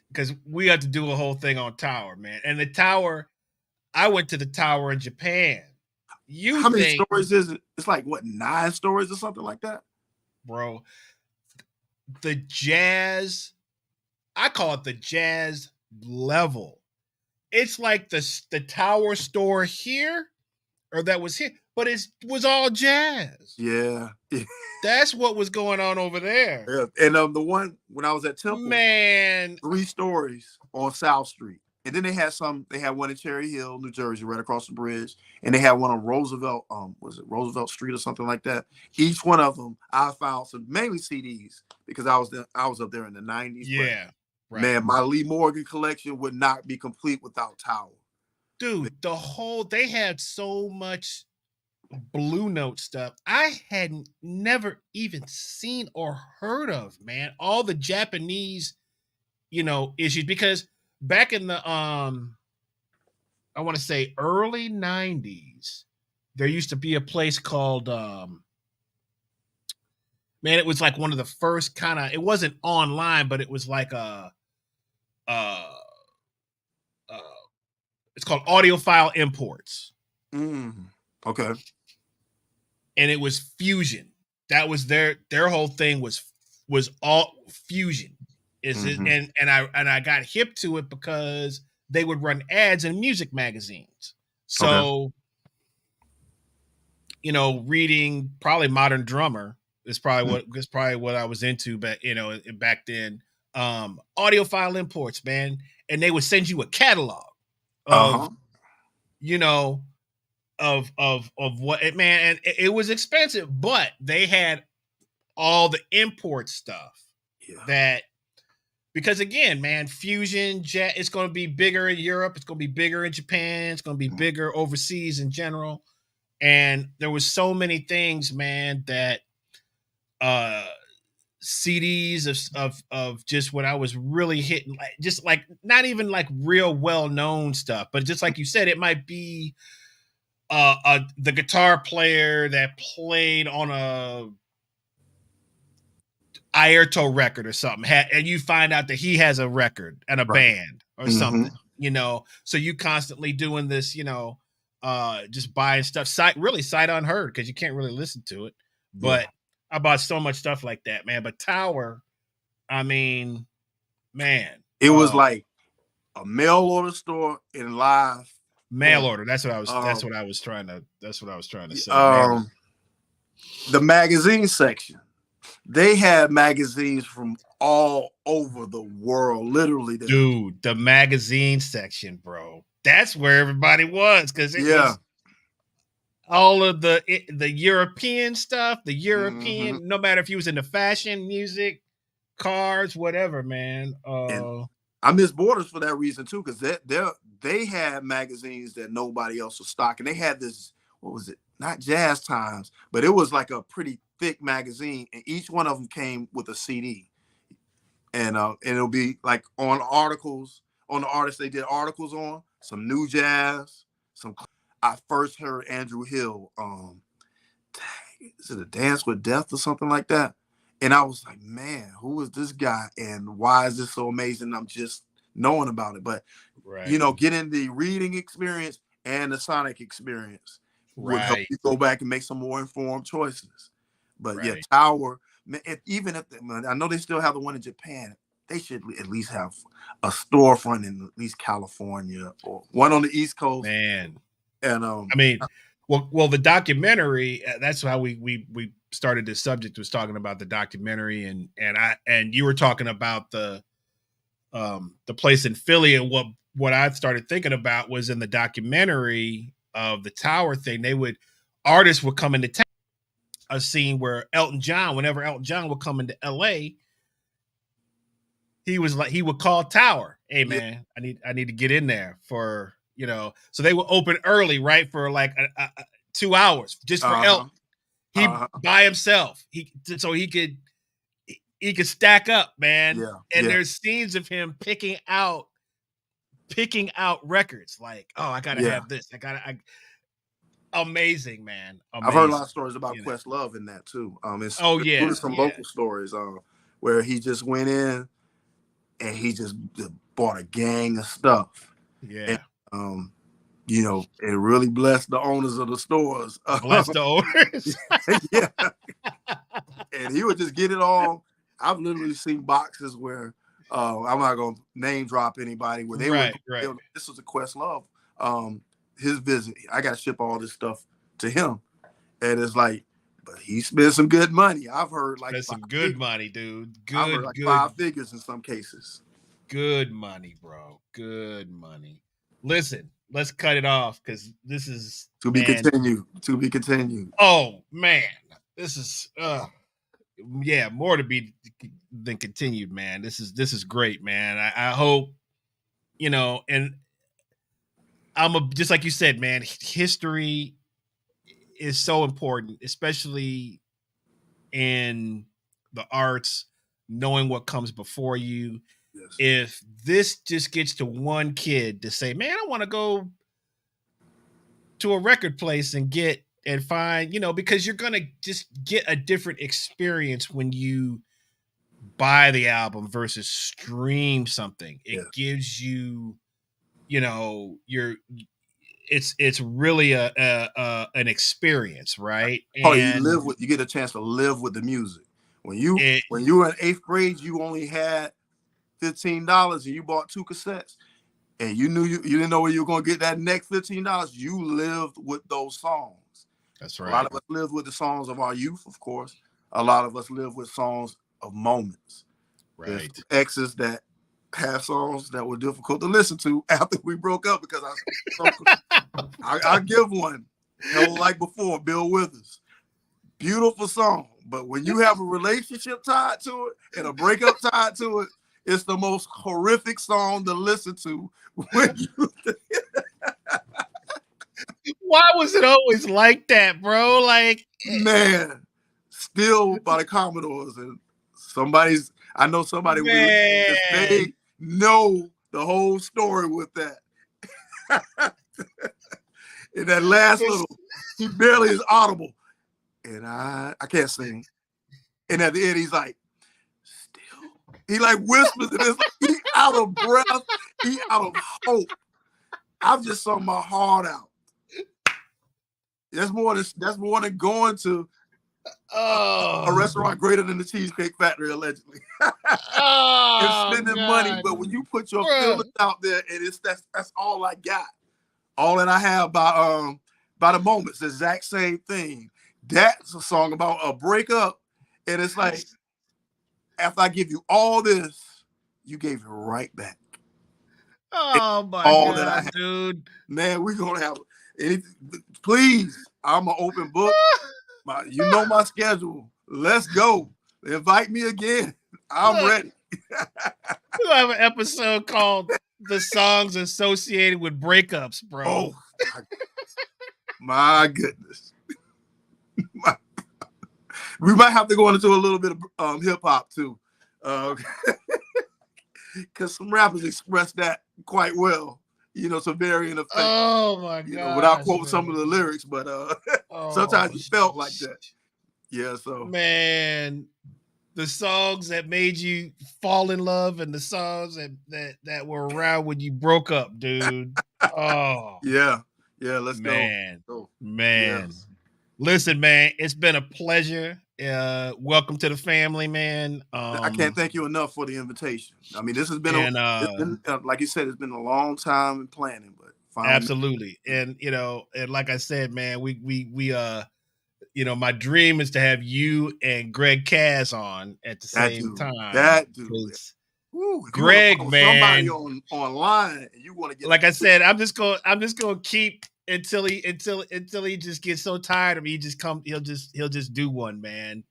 because we had to do a whole thing on Tower, man. And the Tower, I went to the Tower in Japan. How many stories is it? It's like, what, 9 stories or something like that? Bro, the jazz, I call it the jazz level. It's like the Tower store here, or that was here, but it was all jazz. Yeah. That's what was going on over there. Yeah. And the one when I was at Temple, man, 3 stories on South Street. And then they had one in Cherry Hill, New Jersey, right across the bridge. And they had one on Roosevelt, was it Roosevelt Street or something like that? Each one of them, I found some mainly CDs because I was up there in the 90s. Yeah. Right. Man, my Lee Morgan collection would not be complete without Tower. Dude, they had so much Blue Note stuff I hadn't never even seen or heard of, man. All the Japanese, issues, because back in the I want to say early 90s, there used to be a place called man, it was like one of the first kind of, it wasn't online, but it was like it's called Audiophile Imports. Okay. And it was fusion. That was their whole thing was all fusion. And I got hip to it because they would run ads in music magazines. So, reading probably Modern Drummer is probably what I was into, but back then, Audiophile Imports, man, and they would send you a catalog of, of what it, man, and it was expensive, but they had all the import stuff that, because again, man, fusion jet, it's going to be bigger in Europe, it's going to be bigger in Japan, it's going to be bigger overseas in general, and there was so many things, man, that CDs of just when I was really hitting, like, just like not even like real well-known stuff, but just like you said, it might be the guitar player that played on a Airto record or something, and you find out that he has a record and a band or something, so you constantly doing this, just buying stuff sight unheard, because you can't really listen to it, But I bought so much stuff like that, man. But Tower, I mean, man, it was like a mail order store in live mail order. That's what I was. That's what I was trying to say. The magazine section, they had magazines from all over the world, literally. Dude, the magazine section, bro. That's where everybody was, because it was all of the European stuff, the European, no matter if you was into fashion, music, cars, whatever, man. I miss Borders for that reason too, because they had magazines that nobody else was stocking. They had this, what was it? Not Jazz Times, but it was like a pretty thick magazine, and each one of them came with a CD. And it'll be like on articles on the artists they did articles on, some new jazz, some. I first heard Andrew Hill. Is it A Dance with Death or something like that? And I was like, man, who is this guy? And why is this so amazing? I'm just knowing about it. But, getting the reading experience and the sonic experience would help you go back and make some more informed choices. But Tower, even if I know they still have the one in Japan, they should at least have a storefront in at least California or one on the East Coast. Man. And I mean, well, the documentary, that's how we started this subject, was talking about the documentary, and you were talking about the place in Philly, and what I started thinking about was in the documentary of the Tower thing, artists would come into town, a scene where whenever Elton John would come into LA, he would call Tower, hey man, I need to get in there for, so they would open early, right, for like 2 hours just for Elton. He by himself. He could stack up, man. And there's scenes of him picking out records, like, oh, I gotta have this. Amazing, man. Amazing. I've heard a lot of stories about Questlove in that too. Some local stories where he just went in and he just bought a gang of stuff. Yeah. And, it really blessed the owners of the stores. Bless the owners. And he would just get it all. I've literally seen boxes where I'm not going to name drop anybody, where they were, this was a Questlove, his visit. I got to ship all this stuff to him. And it's like, but he spent some good money. I've heard like some good money, dude. I've heard like 5 figures in some cases. Good money, bro. Good money. Listen, let's cut it off, because this is to be continued. Oh man, this is more to be than continued, man. This is great, man. I hope, and just like you said, man, history is so important, especially in the arts, knowing what comes before you. Yes. If this just gets to one kid to say, man, I want to go to a record place and find, because you're going to just get a different experience when you buy the album versus stream something. It gives you, it's really an experience, right? And you get a chance to live with the music. When you were in 8th grade, you only had $15 and you bought 2 cassettes, and you knew you didn't know where you were going to get that next $15. You lived with those songs. That's right. A lot of us lived with the songs of our youth, of course. A lot of us live with songs of moments. Right. There's exes that have songs that were difficult to listen to after we broke up, because I give one. Hell Like Before, Bill Withers. Beautiful song. But when you have a relationship tied to it and a breakup tied to it, it's the most horrific song to listen to. Why was it always like that, bro? Like, man, Still by the Commodores, and I know somebody they know the whole story with that. In that last little, he barely is audible, and I can't sing. And at the end, he's like, he like whispers, and it's like he out of breath, he out of hope. I've just sung my heart out. That's more than going to A restaurant greater than the Cheesecake Factory, allegedly. And spending money, but when you put your feelings out there, and that's all I got. All that I have by the Moments, the exact same thing. That's a song about a breakup, and it's like, after I give you all this, you gave it right back. Oh my all God, that I have. dude. Man, we're gonna have anything. Please, I'm an open book. You know my schedule. Let's go. Invite me again. I'm ready. We'll have an episode called "The Songs Associated with Breakups," bro. Oh, my goodness. We might have to go into a little bit of hip hop too, because some rappers express that quite well. You know, to varying effect. Oh my God! Without quoting some of the lyrics, but sometimes you felt like that. Yeah, so man, the songs that made you fall in love and the songs that were around when you broke up, dude. Oh yeah, let's man. go. Man. Yes. Listen, man, it's been a pleasure. Welcome to the family, man. I can't thank you enough for the invitation. I mean, this has been, like you said, it's been a long time in planning, but finally. Absolutely. And and like I said, man, we my dream is to have you and Greg Cass on at the same time. That dude. Ooh, Greg, man, somebody online, and you want to get, like I said, I'm just gonna keep until he just gets so tired of me. He'll just do one, man.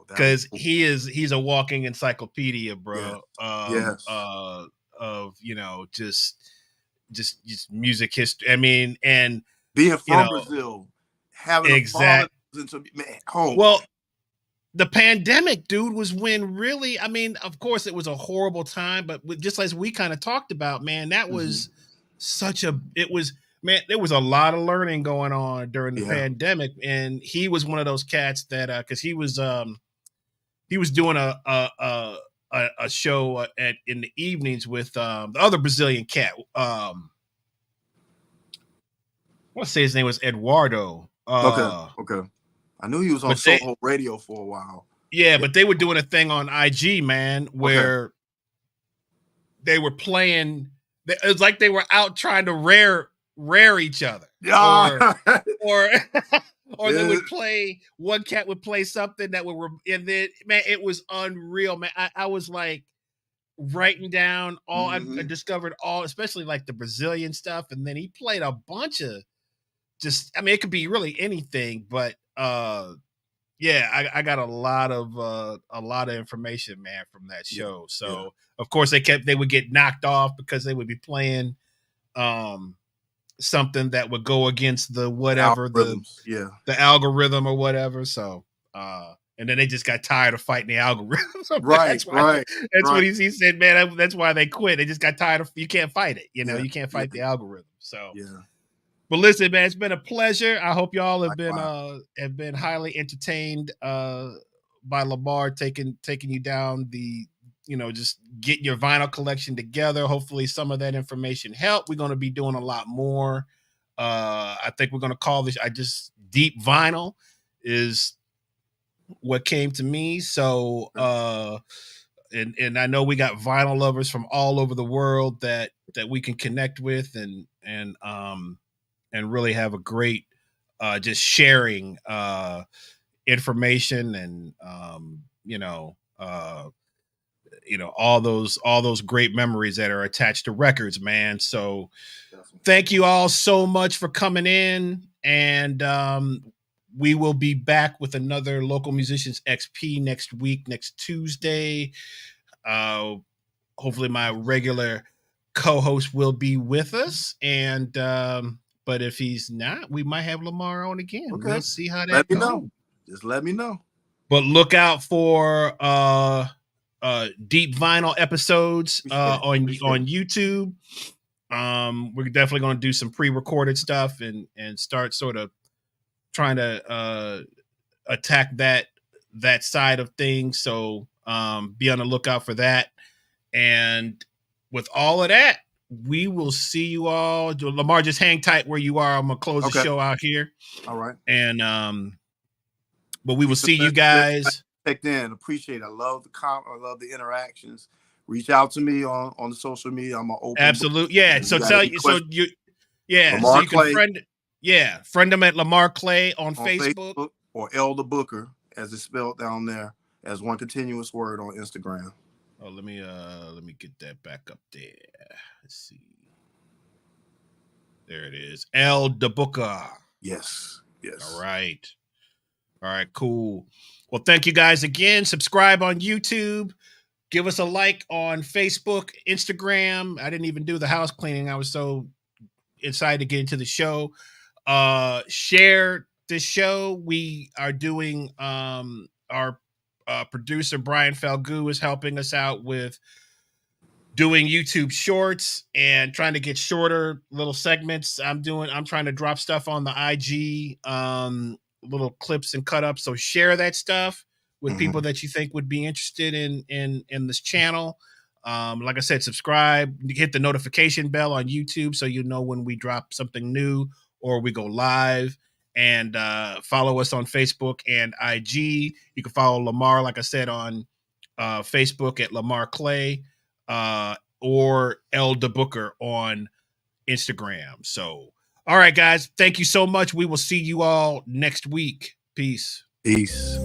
Because he's a walking encyclopedia, bro. Yes. Of just music history. I mean, and being from Brazil, having exactly. Home. Well, the pandemic, dude, was when really, I mean, of course it was a horrible time, but just as we kind of talked about, man, that was there was a lot of learning going on during the pandemic. And he was one of those cats that, cause he was doing a show in the evenings with the other Brazilian cat. I want to say his name was Eduardo. Okay. I knew he was on Soho Radio for a while. Yeah, but they were doing a thing on IG, man, where they were playing. It was like they were out trying to rare each other. Or they would play, one cat would play something that would, and then, man, it was unreal, man. I was like writing down all, I discovered all, especially like the Brazilian stuff. And then he played a bunch of it could be really anything, but I got a lot of information, man, from that show. So of course they would get knocked off because they would be playing something that would go against the whatever the algorithm or whatever. So and then they just got tired of fighting the algorithm. That's what he said, man. That's why they quit. They just got tired of, you can't fight it. You can't fight the algorithm. So but listen, man, it's been a pleasure. I hope y'all have been highly entertained by Lamar taking you down the, just getting your vinyl collection together. Hopefully some of that information helped. We're going to be doing a lot more. I think we're going to call this, Deep Vinyl is what came to me. So, and I know we got vinyl lovers from all over the world that we can connect with and really have a great just sharing information and all those great memories that are attached to records, man. So thank you all so much for coming in, and we will be back with another Local Musicians XP next week, next Tuesday. Hopefully my regular co-host will be with us, and but if he's not, we might have Lamar on again. Okay. We'll see how that goes. Just let me know. But look out for Deep Vinyl episodes on YouTube. We're definitely going to do some pre-recorded stuff and start sort of trying to attack that side of things. So be on the lookout for that. And with all of that, we will see you all. Lamar, just hang tight where you are. I'm gonna close the show out here. All right. And But we will see you guys. Checked in. Appreciate it. I love the interactions. Reach out to me on the social media. I'm an open. Absolutely. Yeah. So tell you. So you. Yeah. Lamar so you Clay. can friend them at Lamar Clay on Facebook. Or Elder Booker, as it's spelled down there, as one continuous word on Instagram. Oh, let me get that back up there. Let's see. There it is. Elder Booker. Yes. Yes. All right. All right, cool. Well, thank you guys again. Subscribe on YouTube. Give us a like on Facebook, Instagram. I didn't even do the house cleaning. I was so excited to get into the show. Share this show. We are doing our producer Brian Falgu is helping us out with doing YouTube shorts and trying to get shorter little segments. I'm trying to drop stuff on the IG, little clips and cut ups. So share that stuff with people that you think would be interested in this channel. Like I said, subscribe, hit the notification bell on YouTube so you know when we drop something new or we go live, and follow us on Facebook and IG. You can follow Lamar, like I said, on Facebook at Lamar Clay, or Elder Booker on Instagram. So, all right, guys, thank you so much. We will see you all next week. Peace. Peace.